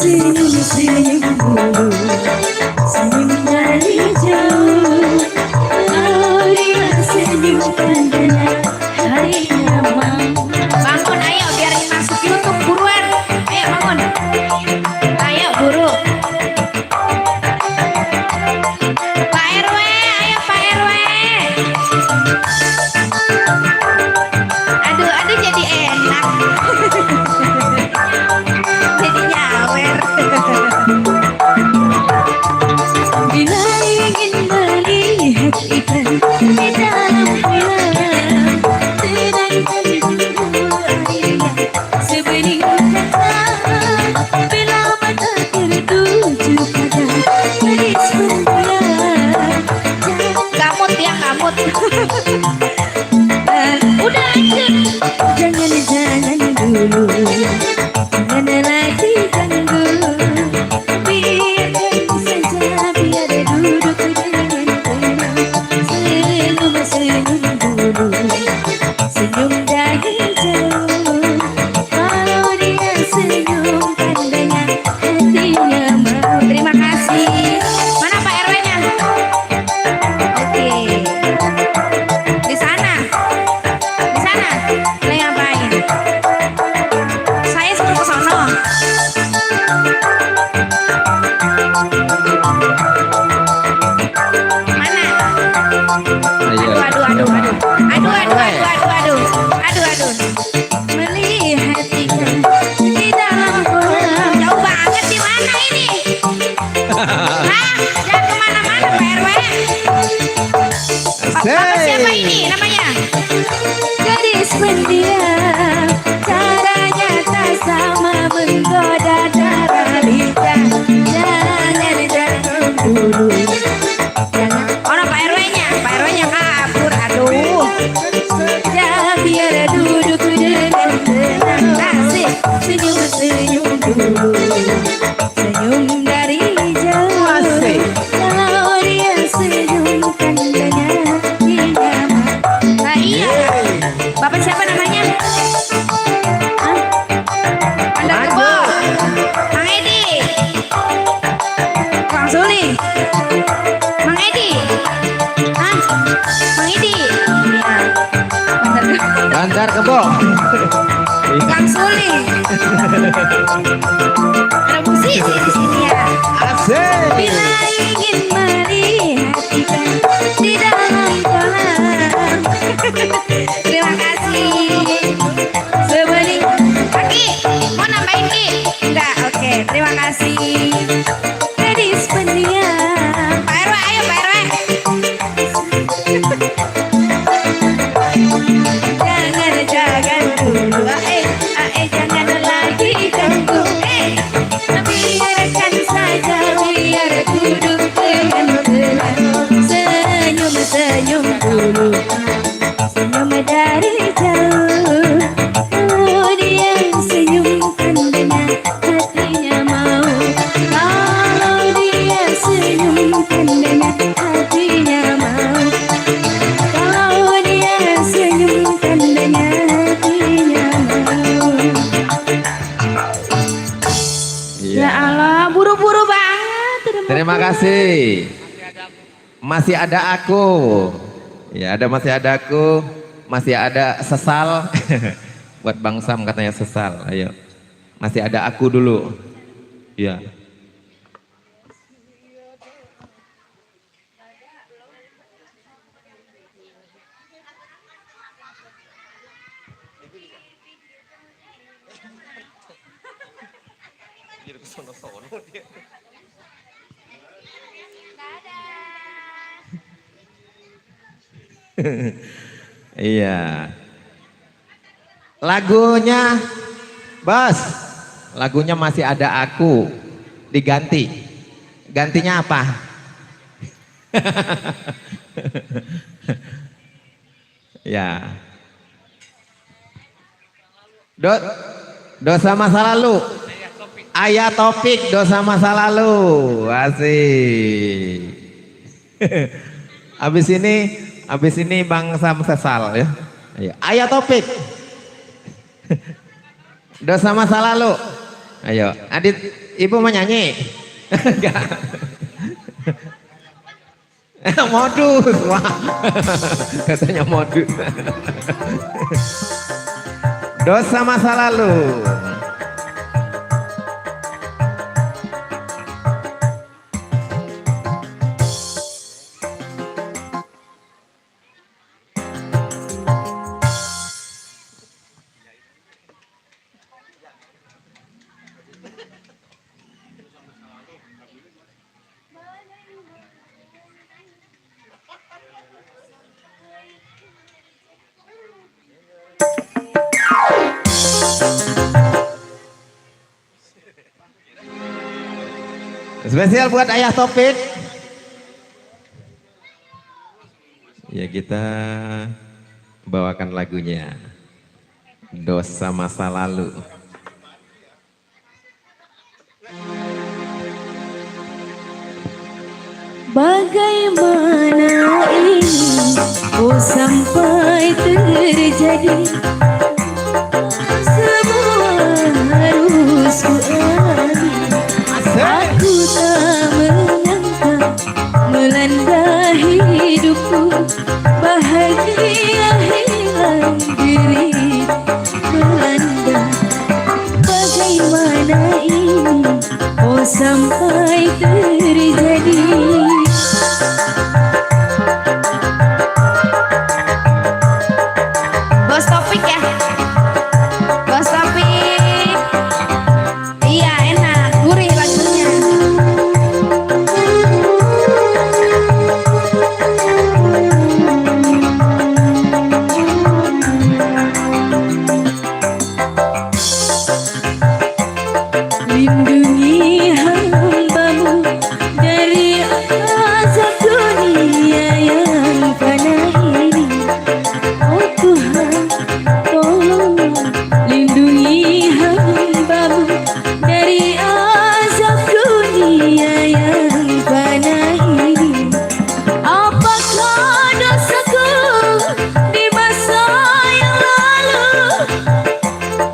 senyum-senyum dulu, senyum dari jauh. Kalau dia senyumkan dengan harinya mau. Bangun, ayo biar masuk YouTube buruan. Ayo bangun. Ayo buru. Pak RW, ayo Pak RW. Aduh, aduh jadi enak. Jadi nyawer. Bila ingin melihat ikan di dalam kolam, sedangkan dulu airnya sebening kata. Bila mata tertuju pada gadis berbulan, Kamut ya, kamut. udah lanjut. Jangan dulu, jangan lagi ganggu. Biarkan saja, biar duduk dengan tenang. Senyum-senyum dulu, senyum dari jauh. Kalau dia senyumkan dengan hatinya mau. Terima kasih. Mana Pak RW-nya? Oke. Di sana. Di sana. Lagi ngapain? Saya suruh ke sono. Mana? Ayo. Aduh, aduh, aduh, aduh. Aduh, aduh, aduh, aduh, aduh. Aduh, aduh. Melihat ikan di dalam kolam. Jauh banget di mana ini? Hah? Jangan kemana-mana Pak RW. Bapak siapa ini namanya? Gadis pendiam, caranya tak sama menggoda daralita. Jangan dulu, jangan Orang Pak RW-nya. Pak RW-nya kabur. Aduh. biar duduk dengan tenang. Asik, senyum-senyum dulu, senyum dari jauh. Asik. Kalau dia senyumkan dengan hatinya. Nah iya. Bapak siapa namanya? Hah? Anda Kebo. Mang Edi. Kang Suli. Mang Edi. Hah? Mang Edi. Iya. Bantar Kebo. Kang Suli. Ada musisi di sini ya. Asik. Bila ingin melihat ikan di dalam kolam, Terima kasih. sebening Aki, mau nambahin Ki? Enggak, oke. Terima kasih. gadis pendiam. Pak RW, ayo Pak RW. Jangan dulu, jangan lagi ganggu. Biarkan saja, biar duduk dengan tenang. Senyum-senyum dulu, senyum dari jauh. Kalau dia senyumkan dengan hatinya mau. Kalau dia senyumkan dengan hatinya mau. Kalau dia senyumkan dengan hatinya mau. Iya. Ya Allah, buru-buru banget. Terima kasih. Masih ada aku. Ya, masih ada aku. Masih ada sesal. Buat Bang Sam katanya sesal. Ayo. Masih ada aku dulu. Ya. Iya. Lagunya, Bos. Lagunya masih ada aku. Diganti. Gantinya apa? Ya. Dosa masa lalu. Ayah Topik, dosa masa lalu. Asik. Habis ini Bang Sam sesal ya. Ayo. Ayah Topik. Dosa masa lalu. Ayo, Adit Ibu mau nyanyi? Enggak. Modus, wah. Katanya modus. Dosa masa lalu. Spesial buat Ayah Topik. Ya kita bawakan lagunya Dosa Masa Lalu. Bagaimana ini oh sampai terjadi, semua harus kualami. Aku tak menyangka melanda hidupku, bahagia hilang diri melanda. Bagaimana ini oh sampai terjadi. Bos Topik ya. Bos Topik. Iya enak, gurih lagunya. Lindungi hambamu dari azab dunia yang fana ini. Oh Tuhan, tolong lindungi hambamu dari azab dunia yang fana ini. Apakah dosaku di masa yang lalu?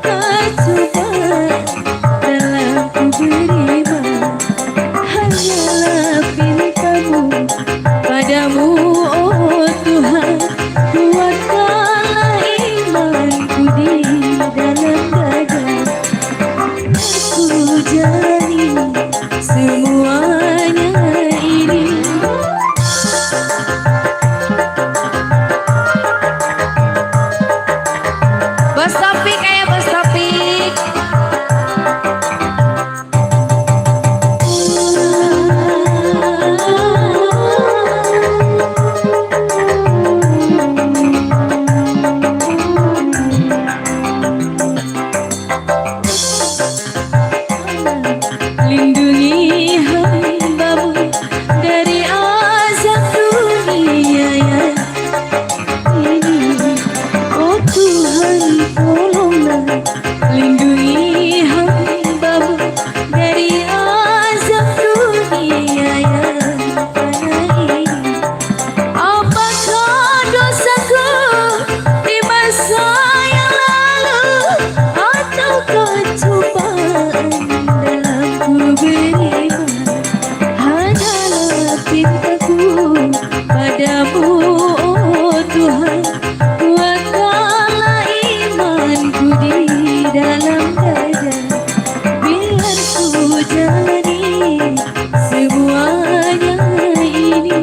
Kecubaan dalam ku beriman, hanyalah pintamu padamu oh Tuhan. Kuatkanlah imanku di dalam dada, aku jalani semuanya ini. Bos Topik kayak Bos Topik. Lindungi hambamu dari azab dunia yang ini. Oh Tuhan, tolonglah lindungi hambamu dari azab dunia yang fana ini. Apakah dosaku di masa yang lalu, ataukah cobaan dalam ku beriman? Hanyalah pintaku padamu oh Tuhan. Kuatkanlah imanku di dalam dada, biar ku jalani semuanya ini.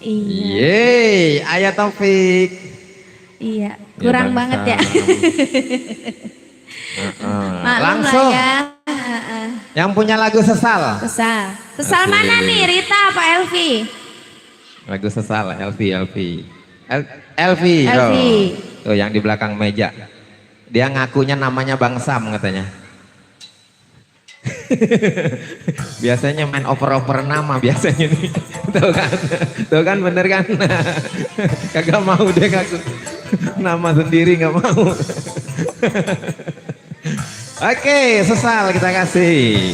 Iya, Yeay, Ayah Taufik. iya, Ya, kurang banget ya. Maklum Langsung lah ya. yang punya lagu Sesal. Sesal. Sesal Oke. mana nih, Rita apa Elvi? Lagu Sesal, Elvi. Elvi. Elvi. Tuh yang di belakang meja. Dia ngakunya namanya Bang Sam katanya. Biasanya main oper-oper nama biasanya nih. Tuh kan? Tuh kan bener kan? Kagak mau dia ngaku nama sendiri nggak mau. Oke, Sesal kita kasih.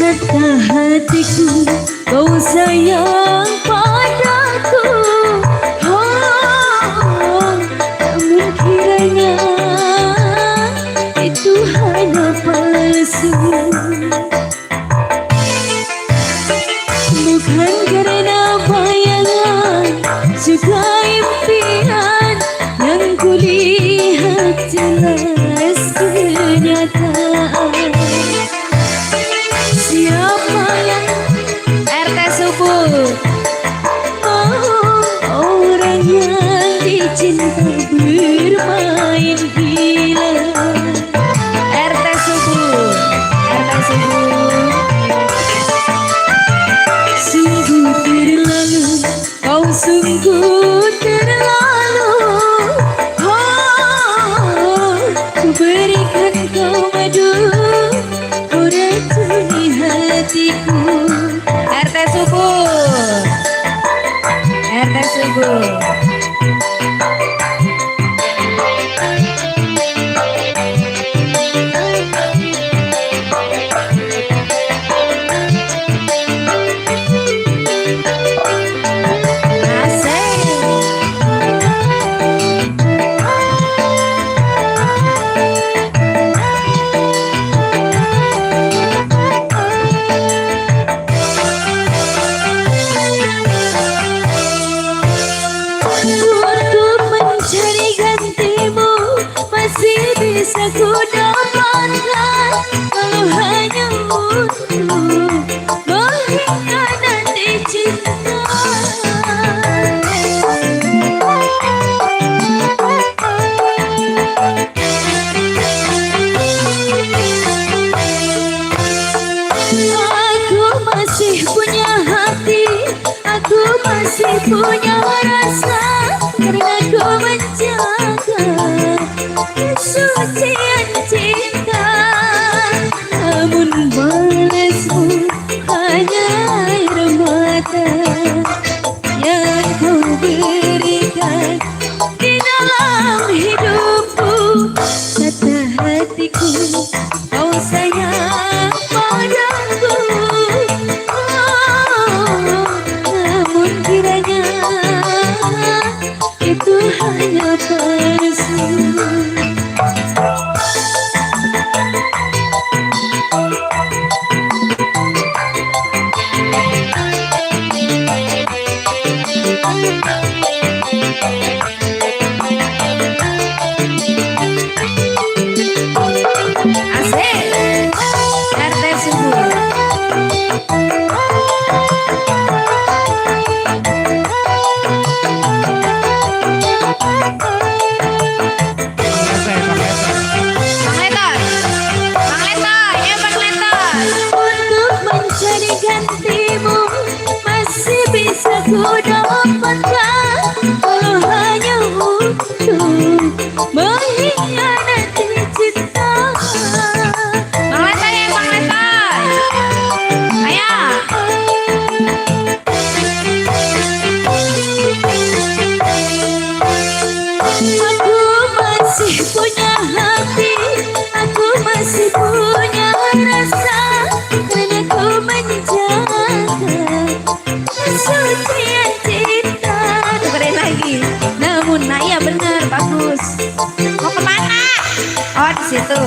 Kata hatiku kau sayang padaku, oh, namun kiranya itu hanya palsu. Bukan karena bayangan juga impian yang kulihat jelas kenyataan. Siapa yang RT Subuh. orang yang dicinta bermain gila? RT Subuh. RT Subuh. Sungguh terlalu, kau sungguh terlalu. Oh, ku berikan kau madu, kau racuni hatiku. RT Subuh. RT Subuh. Untuk mencari gantimu masih bisa ku dapatkan, kalau hanya untuk mengkhianati cinta. Aku masih punya hati, aku masih punya rasa, karena ku menjaga kesucian cinta. Namun balasmu hanya air mata yang kau berikan di dalam hidupku. Kata hatiku kau sayang padaku, oh, namun kiranya itu hanya palsu. Asik. RT Subuh. Bang Letar. Bang Letar. Ya Bang Letar. Untuk mencari gantimu masih bisa ku dapatkan, kalau hanya untuk mengkhianati cinta. Bang Letar ya Bang Letar. Ayo. Aku masih punya hati, aku masih punya rasa, karena ku menjaga kesucian cinta. Dengerin lagi. Namun Nah iya bener, bagus. Mau kemana? Oh di situ.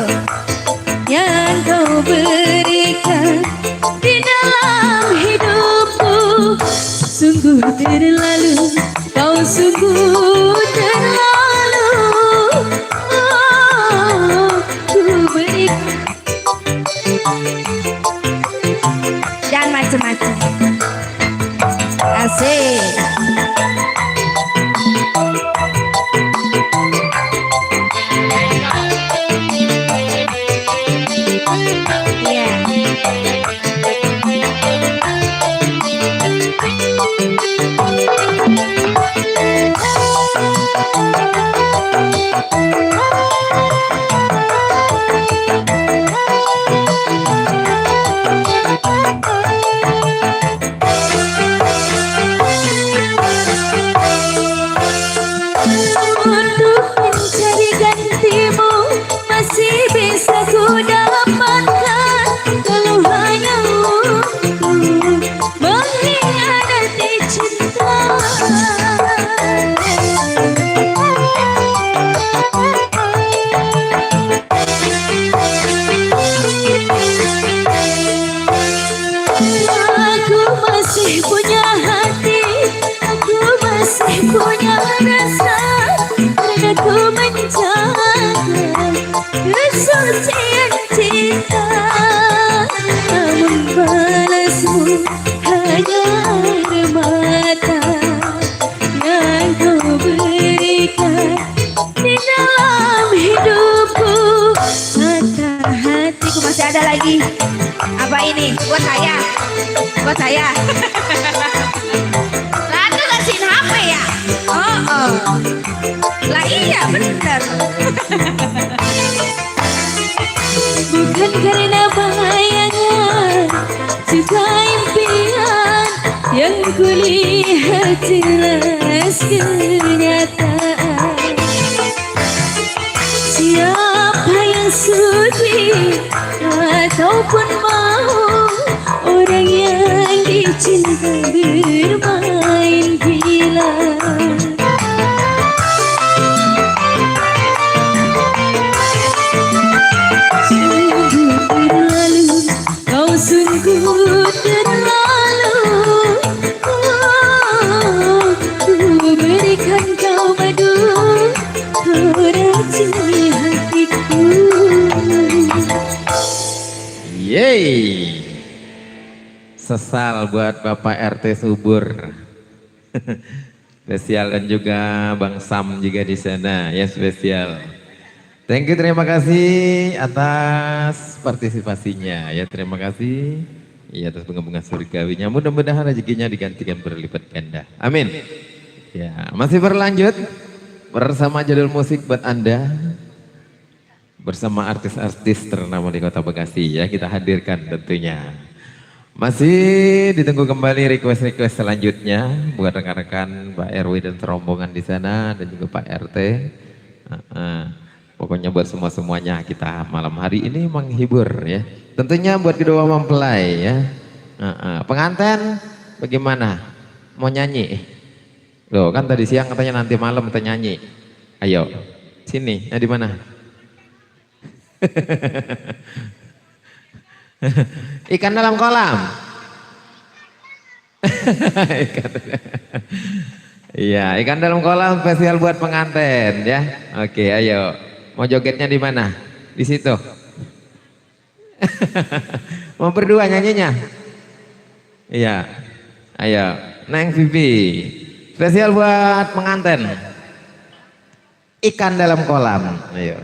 yang kau berikan di dalam hidupku sungguh terlalu, kau sungguh terlalu. Oh, ku berikan. Jangan macem-macem. Asik. Iya. Aku masih punya hati, aku masih punya rasa, karena ku menjaga kesucian cinta. Membalasmu hanya air mata yang kau berikan di dalam hidupku. Patah hatiku Masih ada lagi. Apa ini? Buat saya. Buat saya. Lah itu kasihin HP ya? Oh, oh. Lah iya bener. bukan karena bayangan, juga impian yang kulihat jelas kenyataan. Siapa yang sudi ataupun mau orang yang dicinta bermain gila. Sungguh terlalu, kau sungguh terlalu. Ku berikan kau madu, kau racuni hatiku. Yeay. Sesal buat Bapak RT Subur. Spesial dan juga Bang Sam juga di sana ya spesial. Thank you, terima kasih atas partisipasinya ya, terima kasih ya atas bunga-bunga surgawinya. Mudah-mudahan rezekinya digantikan berlipat ganda. Amin. Ya, masih berlanjut bersama judul musik buat Anda. Bersama artis-artis ternama di Kota Bekasi ya, kita hadirkan tentunya. Masih ditunggu kembali request-request selanjutnya buat rekan-rekan Pak RW dan rombongan di sana dan juga Pak RT. Pokoknya buat semua-semuanya kita malam hari ini menghibur ya. Tentunya buat kedua mempelai ya. Pengantin bagaimana? Mau nyanyi? Loh kan tadi siang katanya nanti malam kita nyanyi. Ayo sini, di mana? Ikan dalam kolam. Iya, ikan dalam kolam spesial buat pengantin ya. Oke, ayo. Mau jogetnya di mana? Di situ. Mau berdua nyanyinya? Iya. Ayo, Neng Vivi. Spesial buat pengantin. Ikan dalam kolam. Ayo.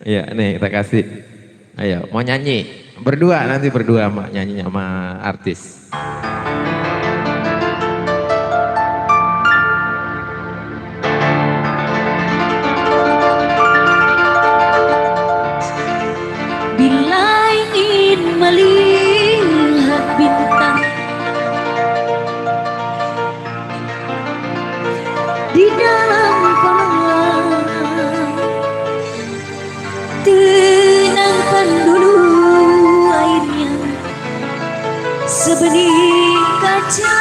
Iya, nih kita kasih. Ayo, mau nyanyi berdua, nanti berdua sama nyanyinya sama artis. Bila ingin melihat bintang di dalam kolam, tenangkan dulu airnya sebening kaca.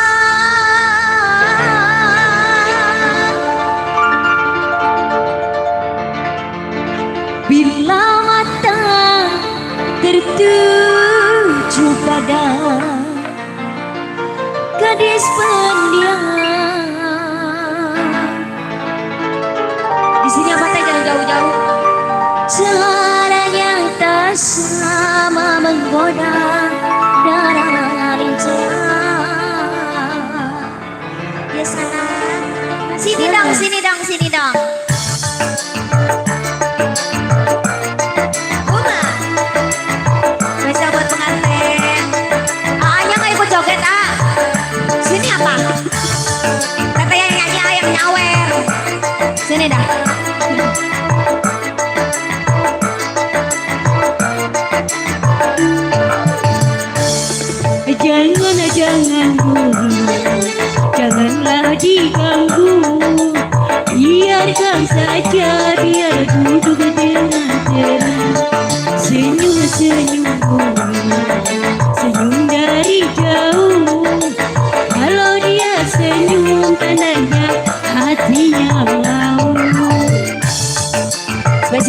Bila mata tertuju pada gadis pendiam, Di sini apa teh jangan jauh-jauh. caranya tak sama menggoda dan lincah. Ya salah. Sini dong, sini dong, sini dong. Bunga. Spesial buat pengantin. Aanya nggak ikut joget ah. Sini apa? Katanya yang nyanyi ayam nyawer. Sini dah. Jangan janganlah diganggu, biarkan saja, biar duduk dengan tenang. Senyum-senyum, senyum dari jauh. Kalau dia senyum tandanya hatinya mau.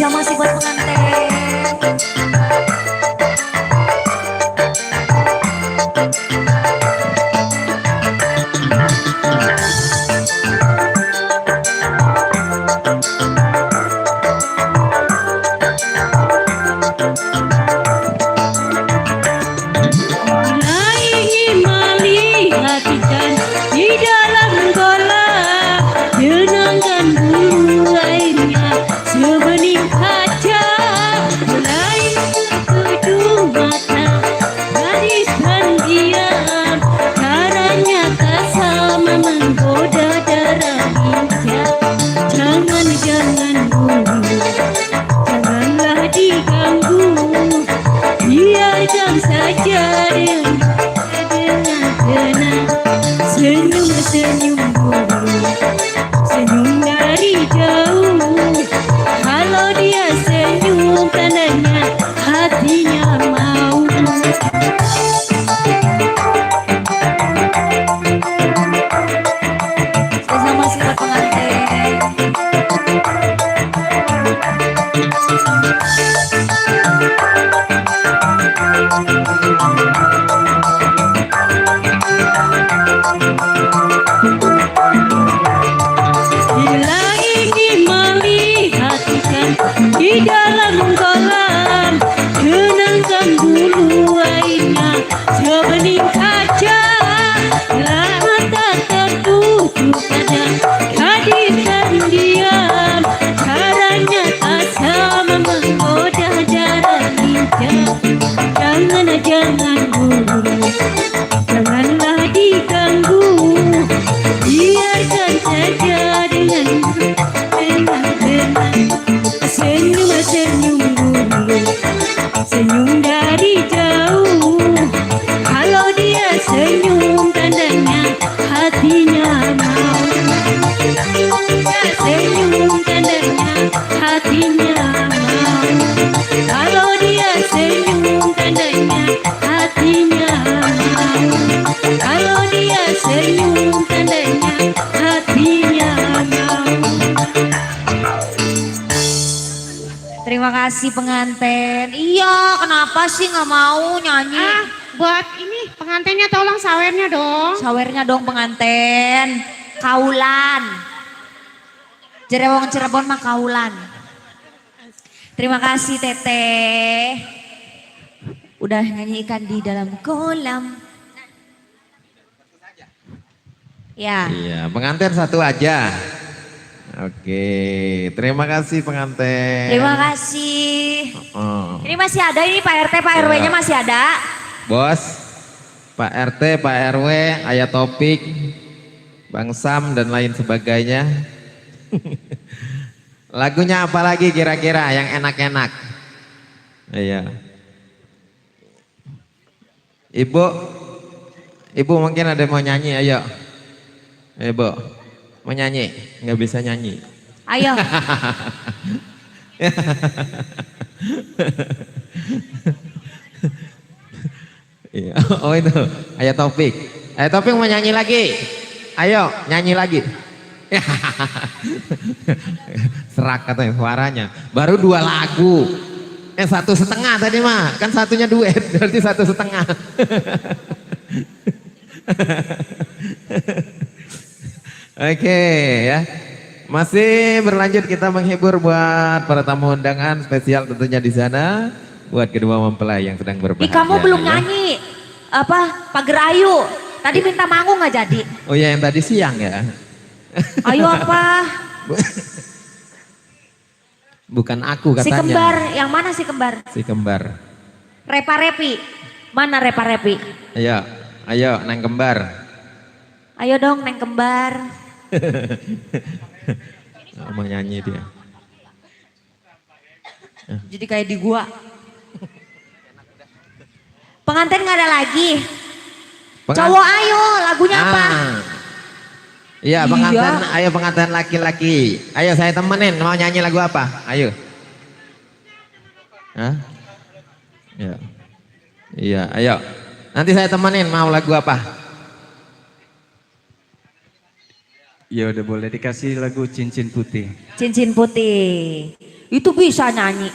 Spesial masih buat pengantin. Bila ingin melihat ikan di dalam kolam, tenangkan dulu airnya sebening kaca. Mulai kedua mata, gariskan diam, caranya tak sama menggoda darah hijau. Jangan dulu, janganlah diganggu, biarkan saja dengan tenang. Senyum-senyum dulu, senyum dari jauh. Kalau dia senyum tandanya hatinya mau. Spesial masih buat pengantin. Bila ingin melihat ikan di dalam kolam, tenangkan dulu airnya sebening kaca. Bila mata tertuju kadang hadirkan diam, caranya tak sama menggoda darah hijau. Jangan dulu, janganlah diganggu, biarkan saja dengan tenang. Senyum-senyum dulu, senyum dari jauh. Kalau dia senyum tandanya hatinya mau. Dia senyum tandanya hatinya mau. Kalau dia senyum tandanya hatinya mau. Kalau dia senyum tandanya hatinya mau. Terima kasih pengantin. Iya, kenapa sih nggak mau nyanyi? Buat ini pengantinnya tolong sawernya dong. Sawernya dong pengantin. Kaulan. Jerewong Cirebon mah kaulan. Terima kasih Teteh. Udah nyanyikan di dalam kolam. Ya. Iya, pengantin satu aja. Oke, terima kasih pengantin. Terima kasih. Oh. Ini masih ada ini Pak RT, Pak Ya. RW-nya masih ada. Bos, Pak RT, Pak RW, Ayah Topik, Bang Sam dan lain sebagainya. Lagunya apa lagi kira-kira yang enak-enak? Iya. Ibu mungkin ada yang mau nyanyi, ayo. Ibu, mau nyanyi? Nggak bisa nyanyi. Ayo. Iya. Oh itu, Ayah Topik. Ayah Topik mau nyanyi lagi. Ayo, nyanyi lagi. Serak katanya suaranya. Baru 2 lagu. 1,5 tadi mah. Kan satunya duet, berarti 1,5. Oke ya. Masih berlanjut kita menghibur buat para tamu undangan spesial tentunya di sana buat kedua mempelai yang sedang berbahagia. Ih, kamu belum ya. nyanyi apa Pagar Ayu. Tadi minta manggung nggak jadi. Oh ya yang tadi siang ya. Ayo apa? Bukan aku katanya. Si kembar, yang mana si kembar? Si kembar. Repa Repi. Mana Repa Repi? Ayo neng kembar. Ayo dong neng kembar. Mau nyanyi dia. Jadi kayak di gua. Pengantin nggak ada lagi. Cowok ayo, lagunya apa? Iya pengantin, ayo pengantin laki-laki. Ayo saya temenin, mau nyanyi lagu apa? Ayo. Hah? Iya. Iya, ayo. Nanti saya temenin mau lagu apa? Ya udah boleh dikasih lagu Cincin Putih. Cincin Putih. Itu bisa nyanyi.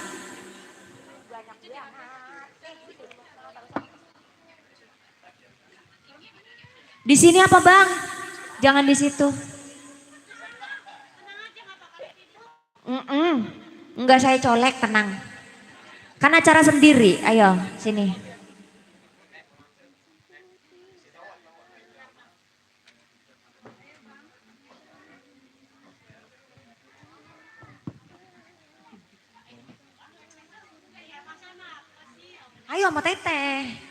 Di sini apa Bang? Jangan di situ. Enggak, saya colek, tenang. Kan acara sendiri, ayo sini. Ayo sama Teteh.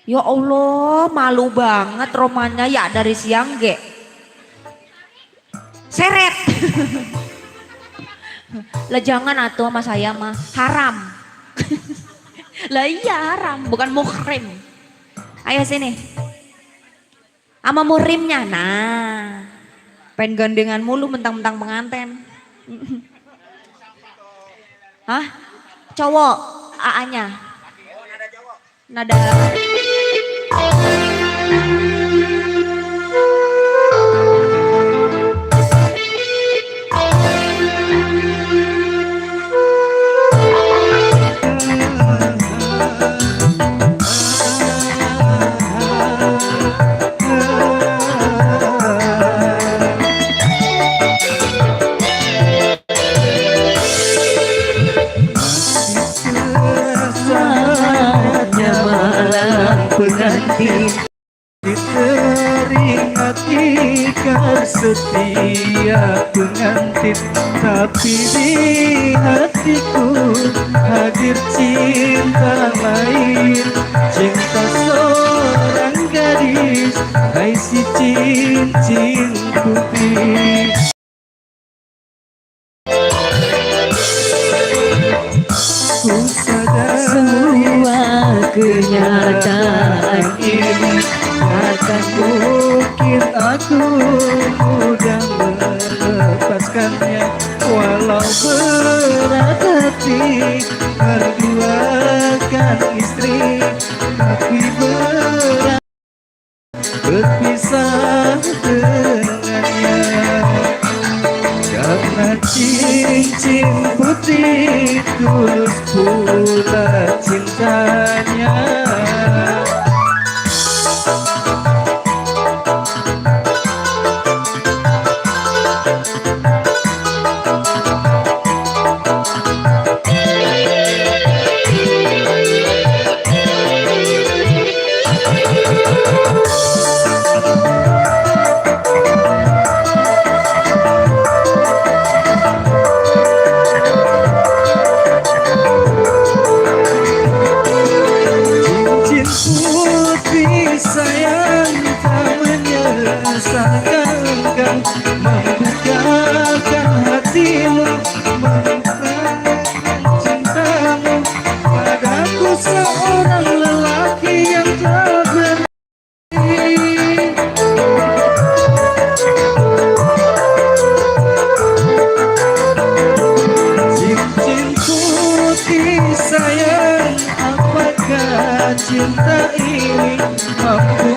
Ya Allah, malu banget romanya ya dari siang ge. Seret. Lah jangan atuh sama saya mah, haram. Lah iya haram, bukan muhrim. Ayo sini. Sama muhrimnya, nah. Pengen gandengan mulu mentang-mentang penganten. Hah? Cowok, AA-nya. Nada. Pengantin teringat ikat setiap pengantin, tapi di hatiku hadir cinta lain, cinta seorang gadis, hai si cincin putih. Ku sadar semua kenyataan ini takkan mungkin aku mudah melepaskannya, walau berat hati merduakan istri, tapi berat berpisah dengannya. Karena cincin putih tulus pula cintanya. Sangkan membukakan hatimu, membukakan cintamu padaku, seorang lelaki yang tak berani. Cincin putih sayang, apakah cinta ini mampu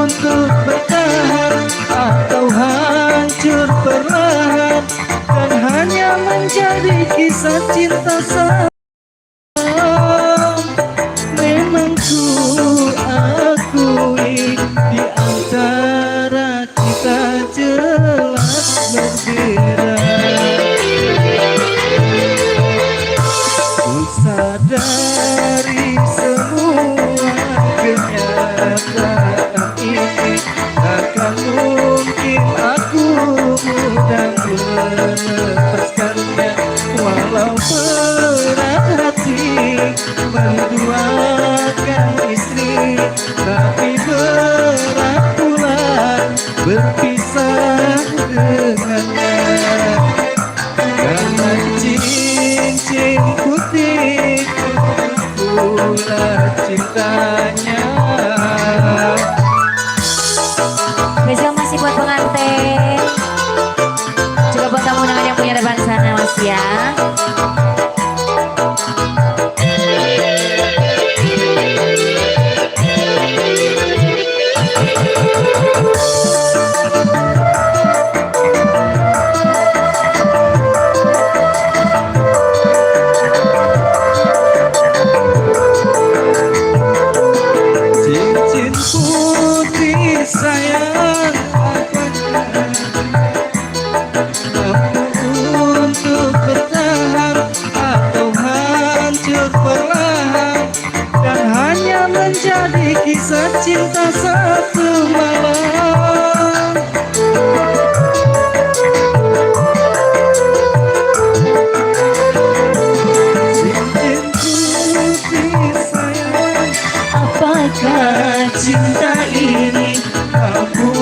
untuk bertahan atau hancur perlahan, dan hanya menjadi kisah cinta saja. Memang ku akui di antara kita jelas berbeda. Ku sadari semua kenyataan ini, takkan mungkin aku mudah melepaskannya, walau berat hati menduakan istri, tapi berat pula berpisah dengannya. Karena cincin putih pula cintanya. menjadi kisah cinta satu malam. Cincin putih sayang, Apakah cinta ini mampu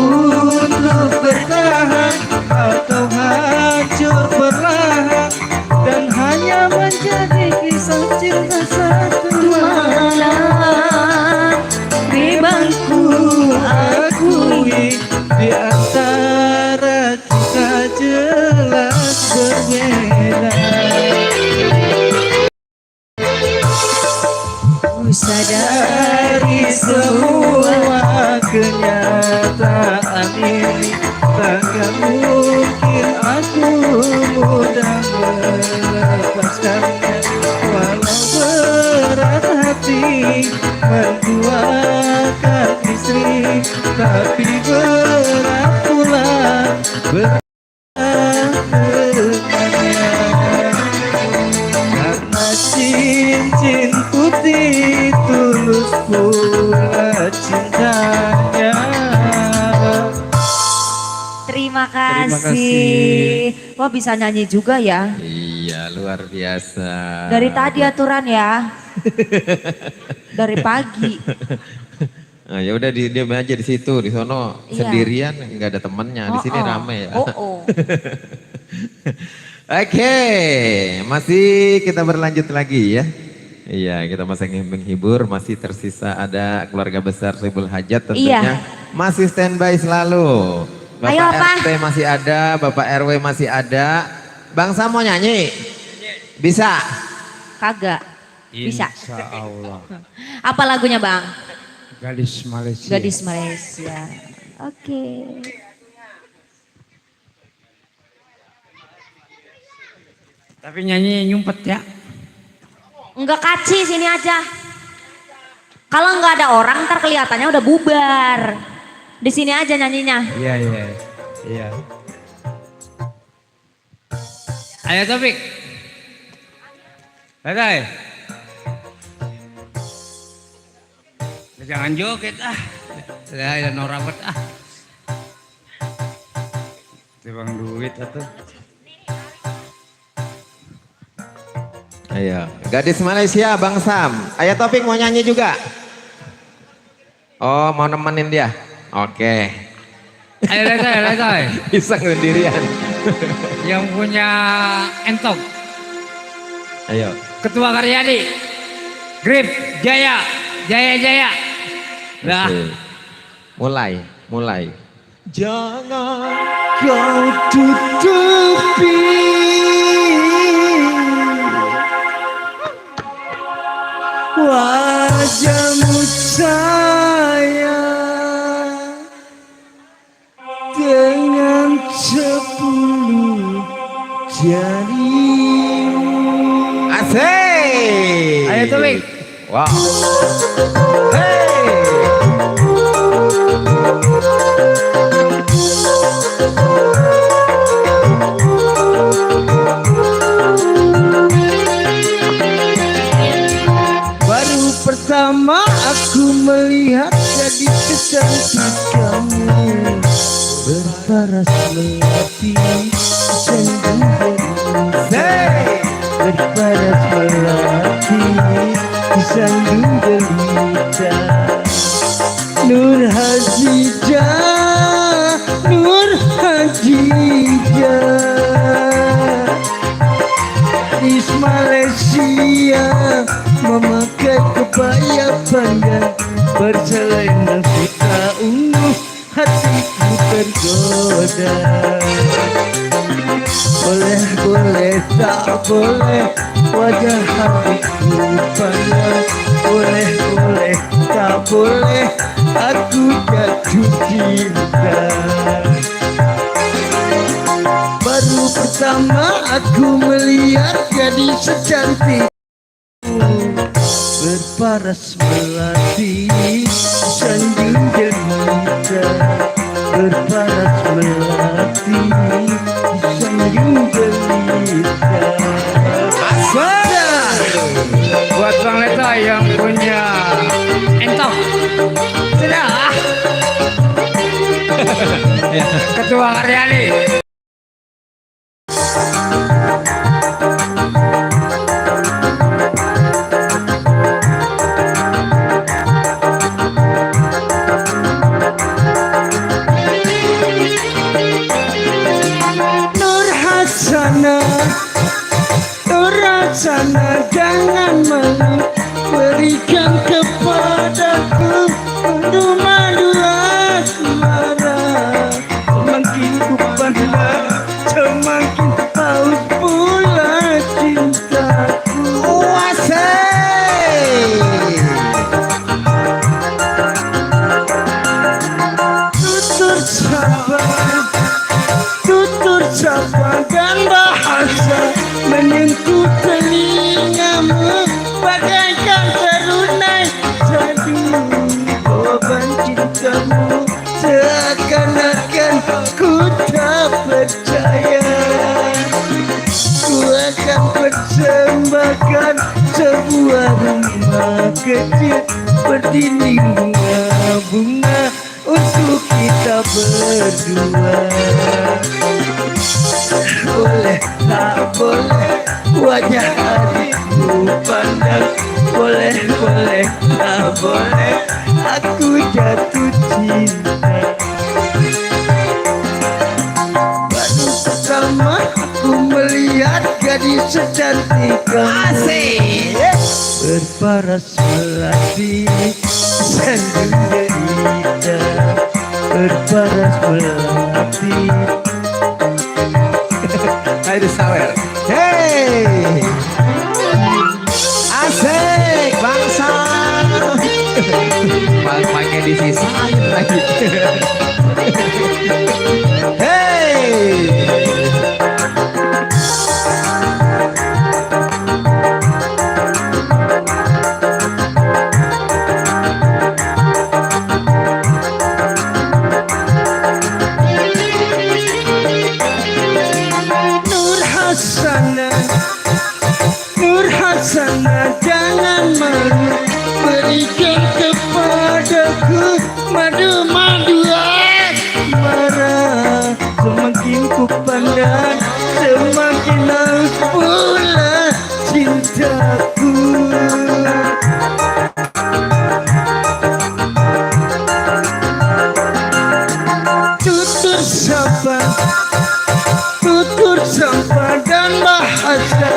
untuk bertahan atau hancur perlahan dan hanya menjadi kisah cinta satu malam. malam memang ku Akui di antara kita jelas berbeda. Ku sadar Dari semua kenyataan ini, takkan mungkin aku mudah melepaskannya. Walau berat hati menduakan istri, tapi berat pula dengannya. Karena cincin putih tulus pula cintanya. Terima Terima kasih. kasih. Wah bisa nyanyi juga ya. Iya, luar biasa. Dari tadi aturan ya. Dari pagi. Nah, ya udah diam aja di situ, di sono Iya. sendirian nggak ada temennya, di sini rame ya. Oh. Oke, masih kita berlanjut lagi ya. Iya, kita masih menghibur, masih tersisa ada keluarga besar Sohibul Hajat tentunya. Iya. Masih standby selalu. Bapak Ayo, Pak. RT masih ada, Bapak RW masih ada. Bang Sam mau nyanyi? Bisa? Kagak. Bisa. Insya Allah. Apa lagunya Bang? Gadis Malaysia. Gadis Malaysia. Oke. Tapi nyanyi nyumpet ya. Enggak kaci sini aja. Kalau nggak ada orang ntar kelihatannya udah bubar. Di sini aja nyanyinya. Iya, iya. Iya. Ayo Taufik. Dadah. Jangan joget ah. Ya norabat ah. Tebang duit atuh. Ayo, gadis Malaysia Bang Sam. Ayo Topik mau nyanyi juga? Oh mau nemenin dia? Oke. Ayo Letoy. Bisa sendirian. Yang punya entok. Ayo. Ketua Karyadi. Grip Jaya. Jaya. Dah. Oke. Mulai. Jangan kau tutupi wajahmu sayang dengan 10 jarimu. Asik. Ayo Topik. Wow. Hey. Baru pertama aku melihat gadis kecantikanmu berparas melati sendu Hey. berparas melati sendu jelita. Nur Hajijah di Malaysia memakai kebaya panjang berselendang pita ungu, hatiku tergoda. Boleh tak boleh wajah hatiku pandang. Boleh tak boleh aku jatuh cinta. Baru pertama aku melihat gadis secantik berparas melati sanjung jelita. Berparas melati sanjung jelita. Pada buat Bang Leta yang punya entok. Sudah. Ketua Karyani. Nur Hasana, Nur Hasana, jangan berikan kepadaku madu asmara. Semakin ku pandang, semakin haus pula cintaku. Tutur sapa, tutur sapa dan bahasa menyentuh telingamu bagaikan serunai sadu. Beban cintamu seakan-akan ku tak percaya. Ku akan persembahkan sebuah rumah kecil berdinding bunga-bunga untuk kita berdua. Boleh tak boleh wajah adikku pandang. Boleh boleh tak boleh aku jatuh cinta. Baru pertama aku melihat gadis secantik kamu, berparas melati sanjung derita, berparas melati. Ayo sawer. Hey, asik bangsa. Pakai disisain lagi. Hey. Nur Hasana, Nur Hasana, jangan malu berikan kepadaku madu-madu asmara. Semakin ku pandang, semakin haus pula cintaku. Tutur sapa, tutur sapa dan bahasa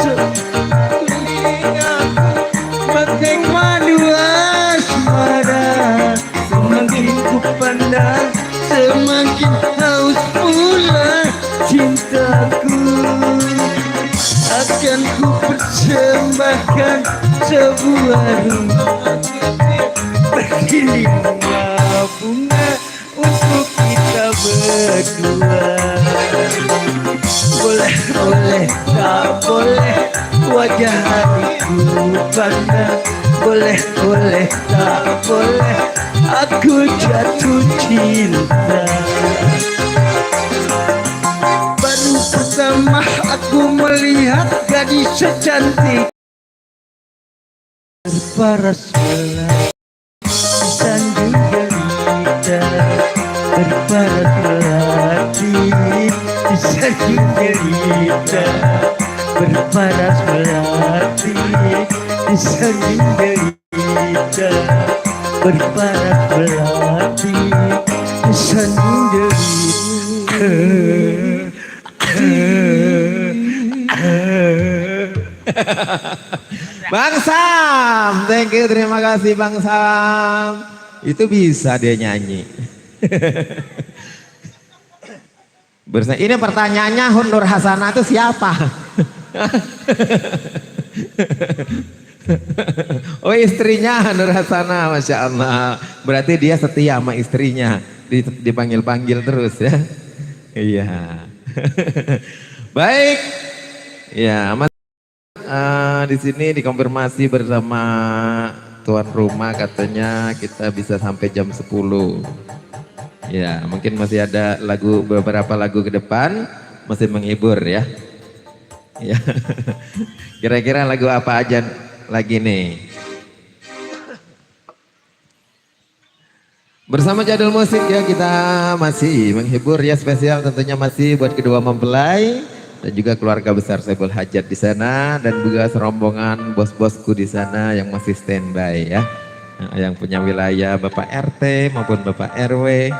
telingaku bagai madu asmara. Semakin ku pandang, semakin haus pula cintaku. Akan ku persembahkan sebuah rumah berdinding bunga untuk kita berdua. Boleh boleh tak boleh wajah hatiku pandang. Boleh boleh tak boleh aku jatuh cinta. Baru pertama aku melihat gadis secantik berparas melati sanjung derita, berparas melati sanjung derita, berparas melati sanjung derita, berparas melati sanjung derita. Bang Sam, thank you, terima kasih Bang Sam. Itu bisa dia nyanyi. Ini pertanyaannya Nur Hasana itu siapa? Oh istrinya Nur Hasana, Masya Allah. Berarti dia setia sama istrinya, dipanggil-panggil terus ya. Iya. Baik. Ya, di sini dikonfirmasi bersama tuan rumah, katanya kita bisa sampai jam 10. Ya, mungkin masih ada beberapa lagu ke depan masih menghibur ya. Ya. Kira-kira lagu apa aja lagi nih? Bersama Jadul Musik ya, kita masih menghibur ya, spesial tentunya masih buat kedua mempelai dan juga keluarga besar Saiful Hajat di sana dan juga serombongan bos-bosku di sana yang masih standby ya. Yang punya wilayah Bapak RT maupun Bapak RW,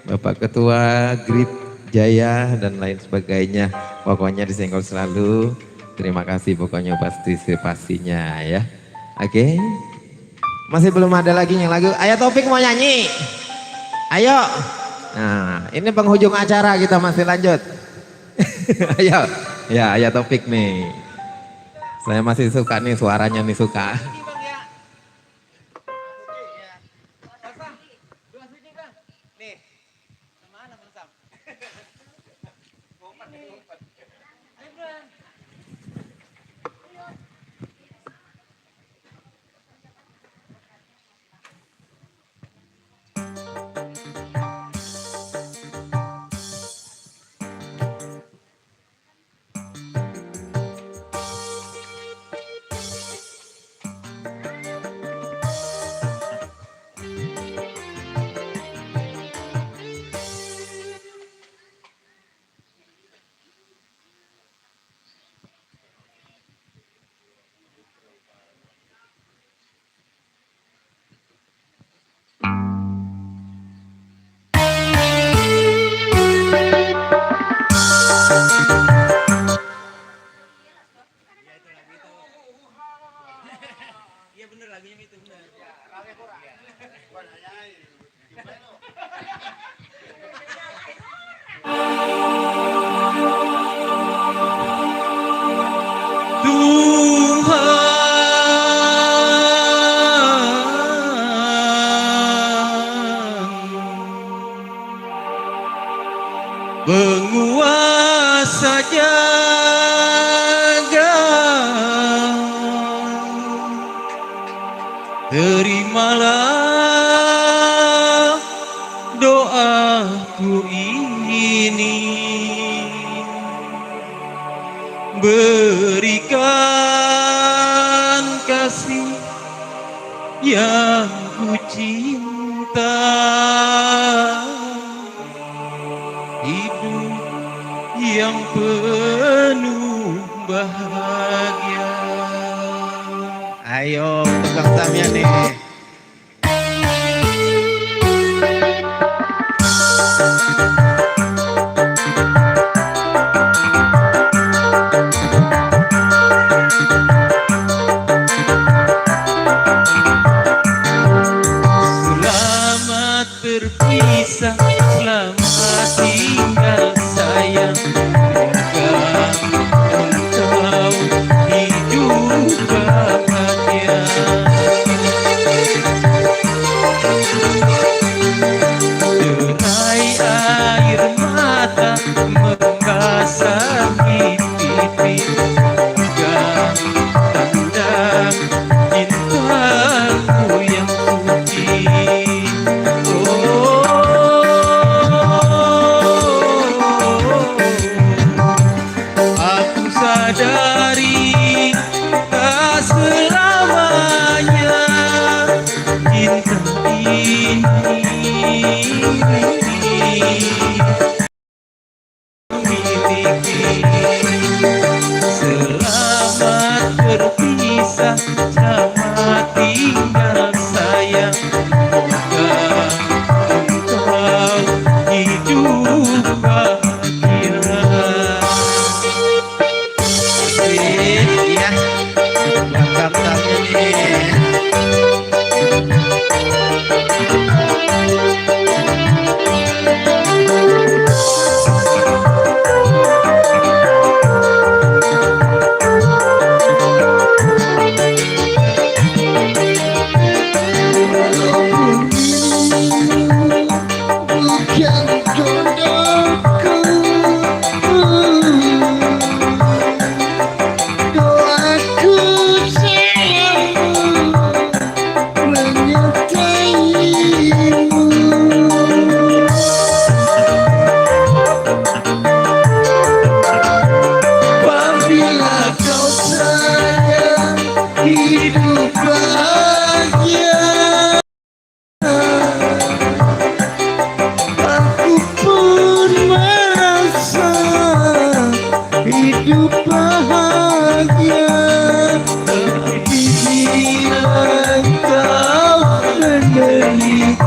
Bapak Ketua Grip Jaya dan lain sebagainya. Pokoknya disenggol selalu. Terima kasih pokoknya partisipasinya ya. Oke. Masih belum ada lagi yang lagu. Ayo Topik mau nyanyi. Ayo. Nah, ini penghujung acara kita masih lanjut. Ayo. Ya, Ayo Topik nih. Saya masih suka nih suaranya nih suka. Penguasa jagat, terimalah doaku ini, berikan kasih yang ku cinta, hidup yang penuh bahagia. Ayo tukang samnya nih. Selamat berpisah, selamat tinggal sayang. Semoga engkau hidup bahagia. Derai air mata membasahi pipi, tanda cintaku yang suci. Oh,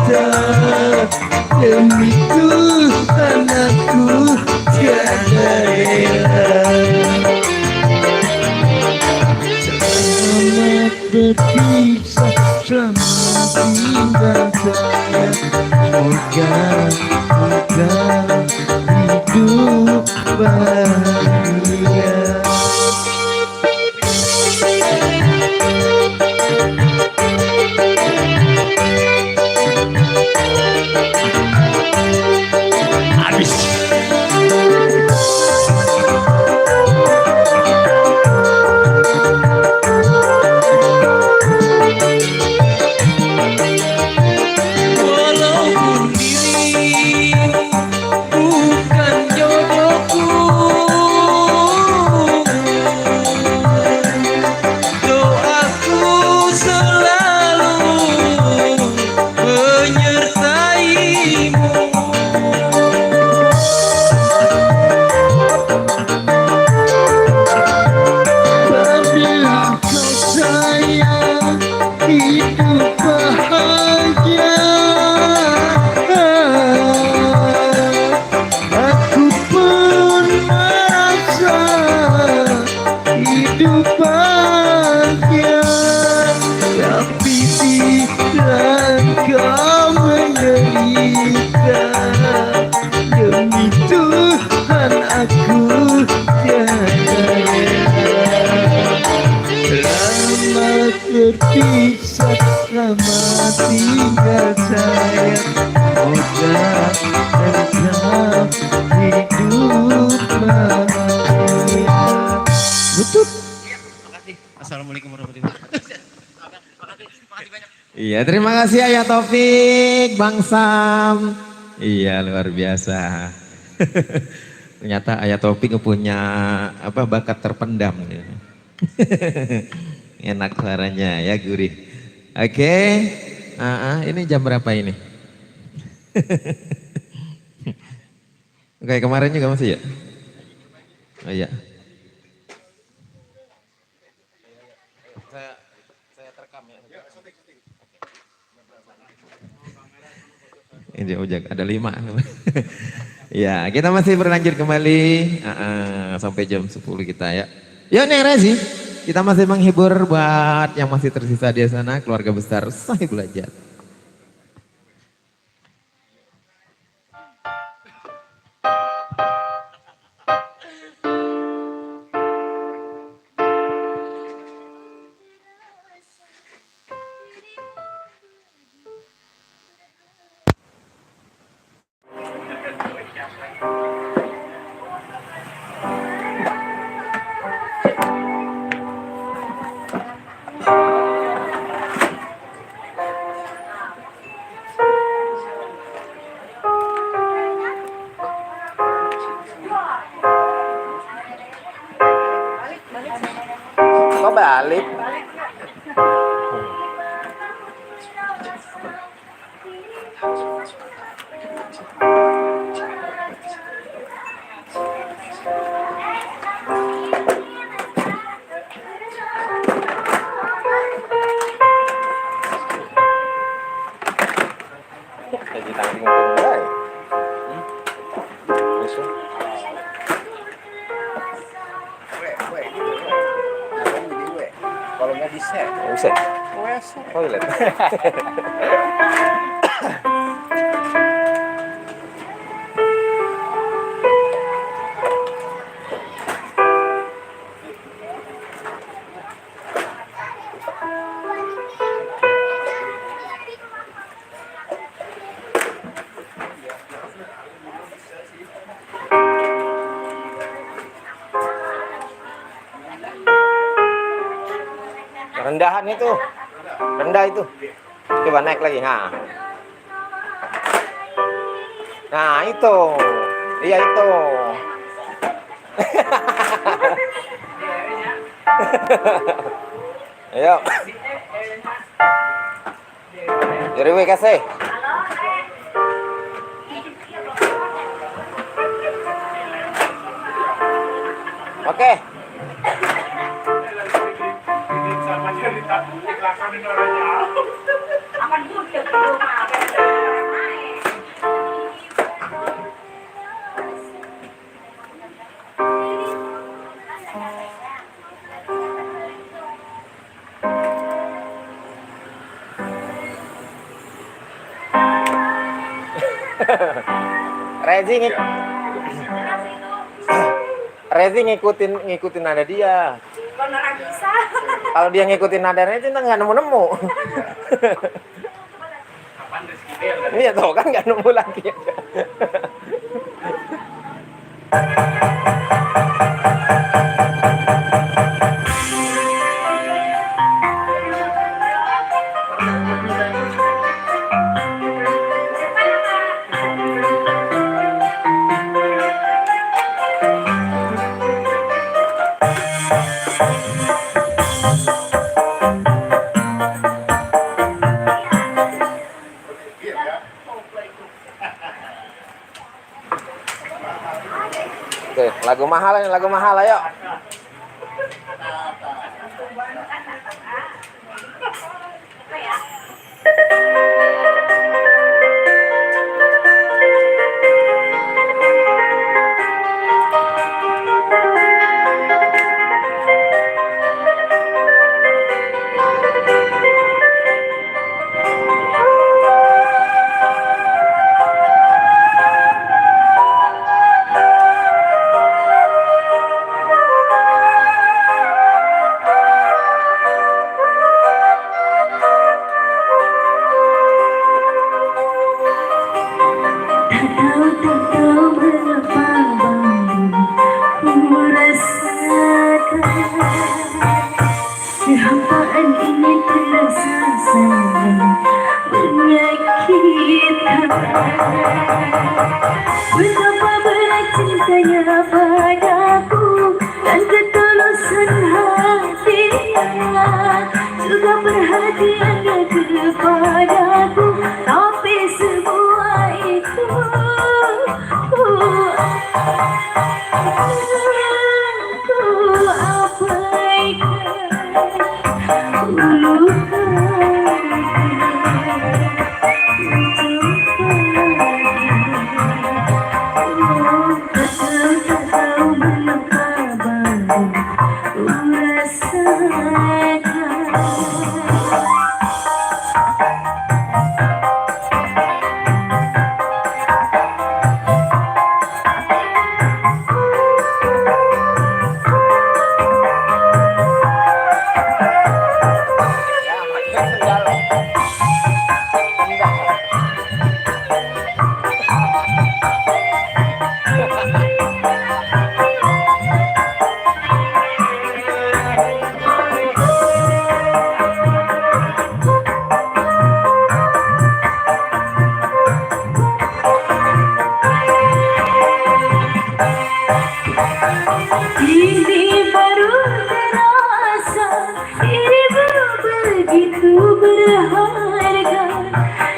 mata, demi Tuhan aku tiada rela. Selamat berpisah, selamat tinggal sayang. Moga hidup bahagia. Walaupun dirimu bukan jodohku, doaku selalu menyertaimu. Apabila kau sayang, hidup bahagia. Aku pun merasa hidup bahagia. Tapi bila kau menderita, demi Tuhan aku tiada rela. Selamat berpisah, selamat tinggal sayang. Moga tetap hidup bahagia. Betul. Makasih. Assalamualaikum warahmatullahi wabarakatuh. Makasih banyak. Iya, terima kasih Ayah Taufik, Bang Sam. Iya, luar biasa. Ternyata Ayah Taufik punya bakat terpendam. Enak suaranya ya, gurih. Oke, ini jam berapa ini? Oke, kemarin juga masih ya? Oh iya. Saya terekam ya. Ini ojek ada 5. Ya, kita masih berlanjut kembali sampai jam 10 kita ya. Yuk nih Rezi, kita masih menghibur buat yang masih tersisa di sana, keluarga besar Sahibul Hajat. Kok balik? Lagi tangan ngumpul baik. Kalau nggak bisa, toilet. Rendahan itu, rendah itu. Coba naik lagi, nah itu, iya itu. Ayo, jadi kasih. Oke. Akan Rezi Rezi ngikutin nada dia. Kalau dia ngikutin nadanya cinta nggak nemu-nemu. Iya tuh kan nggak nemu lagi. Oke, lagu mahal ini, lagu mahal, ayo. Kehampaan ini terasa sangat menyakitkan. Betapa berat cintanya padaku dan ketulusan hatinya, juga perhatiannya kepadaku. Tapi semua itu ku ini baru terasa dirimu begitu berharga.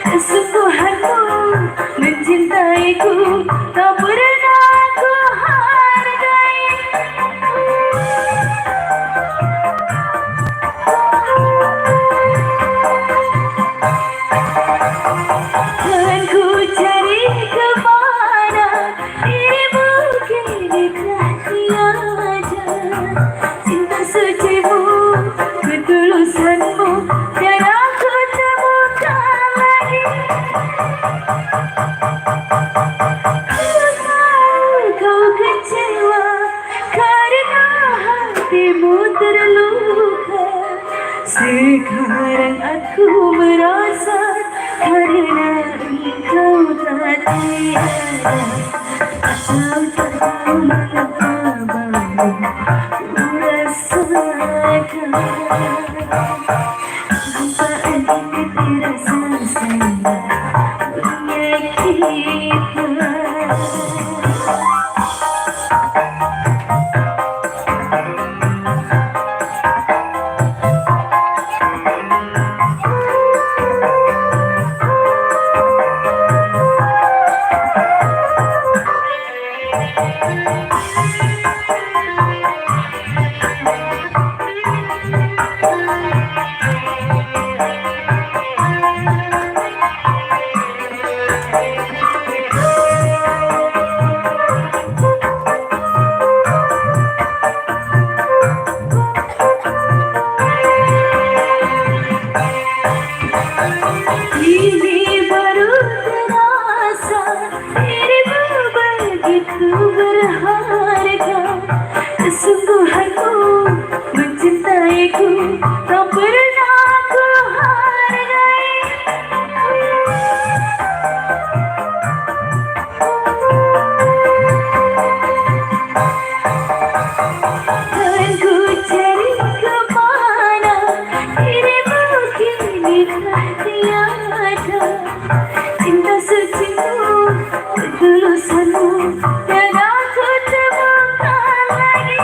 Kesungguhanmu mencintaiku tak pernah ku hargai. Kan ku cari kemana dirimu kini telah tiada. Cinta sucimu, ketulusanmu tiada aku temukan lagi. Ku tahu kau kecewa karena hatimu terluka. Sekarang aku merasa karena engkau tak tiada. Kau tak tahu mengapa baru ku rasakan. Hampaan ini terasa sangat menyakitkan. cinta sucimu, ketulusanmu dan aku temukan lagi.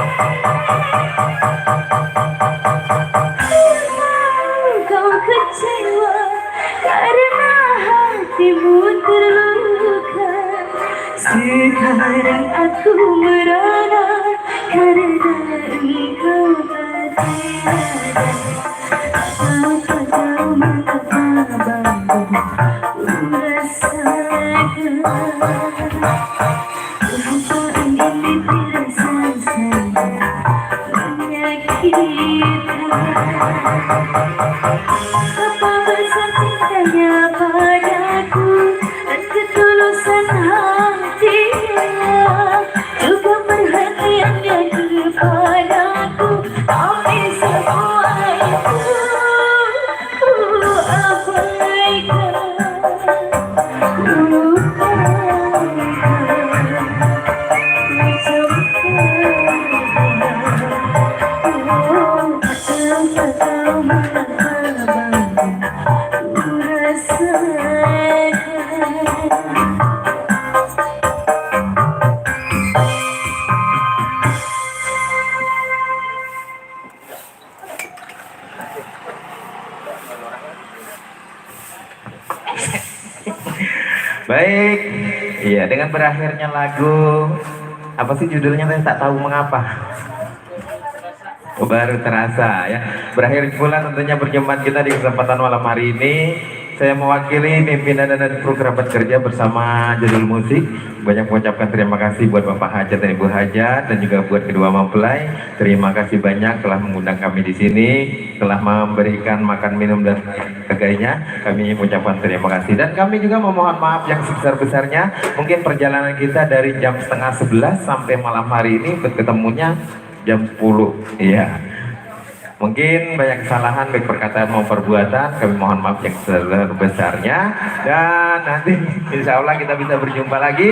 Kau kecewa karena hatimu terluka. Sekarang aku merana karena engkau bertiada. Apa kau mengapa bangga merasakan perasaan ini terasa sangat menyakitkan. Apa besar cintanya padaku dan ketulusan hatinya, juga perhatiannya kepadaku. Tapi semua itu abaikan, Baik, iya dengan berakhirnya lagu apa sih judulnya saya tak tahu mengapa. Oh, baru terasa ya. Berakhir pula tentunya perjumpaan kita di kesempatan malam hari ini. Saya mewakili pimpinan dan kru kerabat kerja bersama Judul Musik banyak mengucapkan terima kasih buat Bapak Hajat dan Ibu Hajat dan juga buat kedua mempelai. Terima kasih banyak telah mengundang kami di sini, telah memberikan makan minum dan sebagainya. Kami mengucapkan terima kasih dan kami juga memohon maaf yang sebesar-besarnya. Mungkin perjalanan kita dari jam setengah 11 sampai malam hari ini ketemunya jam 10. Iya. Mungkin banyak kesalahan baik perkataan maupun perbuatan, kami mohon maaf yang sebesar-besarnya dan nanti insya Allah kita bisa berjumpa lagi.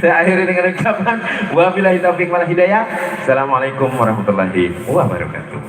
Saya akhiri dengan ucapan wabillahi taufiq wal hidayah. Assalamualaikum warahmatullahi wabarakatuh.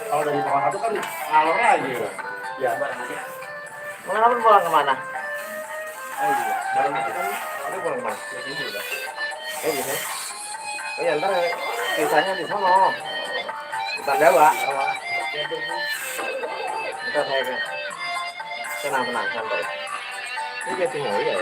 Kalau dari Pangkal itu kan ngalor lagi ya. Mengenapa pulang kemana? Oh iya, barang itu kan ada pulang mas, ya ini udah. Oh gitu. Oh ya ntar sisanya di sana. Kita bawa. Kita saya tenang santai. Ini biasanya ya.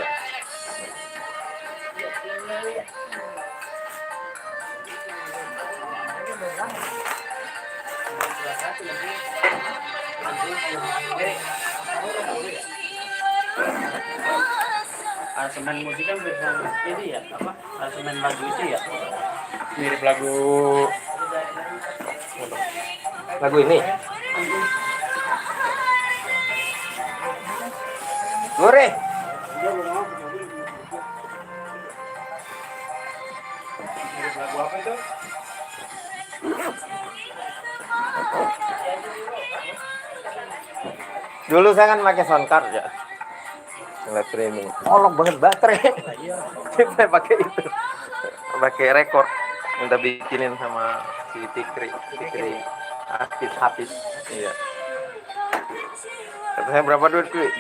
aransemen musiknya bisa ini ya, apa? Aransemen lagu itu ya. Mirip lagu ini. Gore. Lagu apa itu? Dulu saya kan pakai sound card ya. Live streaming. Olok banget baterai. Saya pakai itu. Pakai record. Minta bikinin sama si Fikri Hafiz. Iya. Kata saya berapa duit, Kri?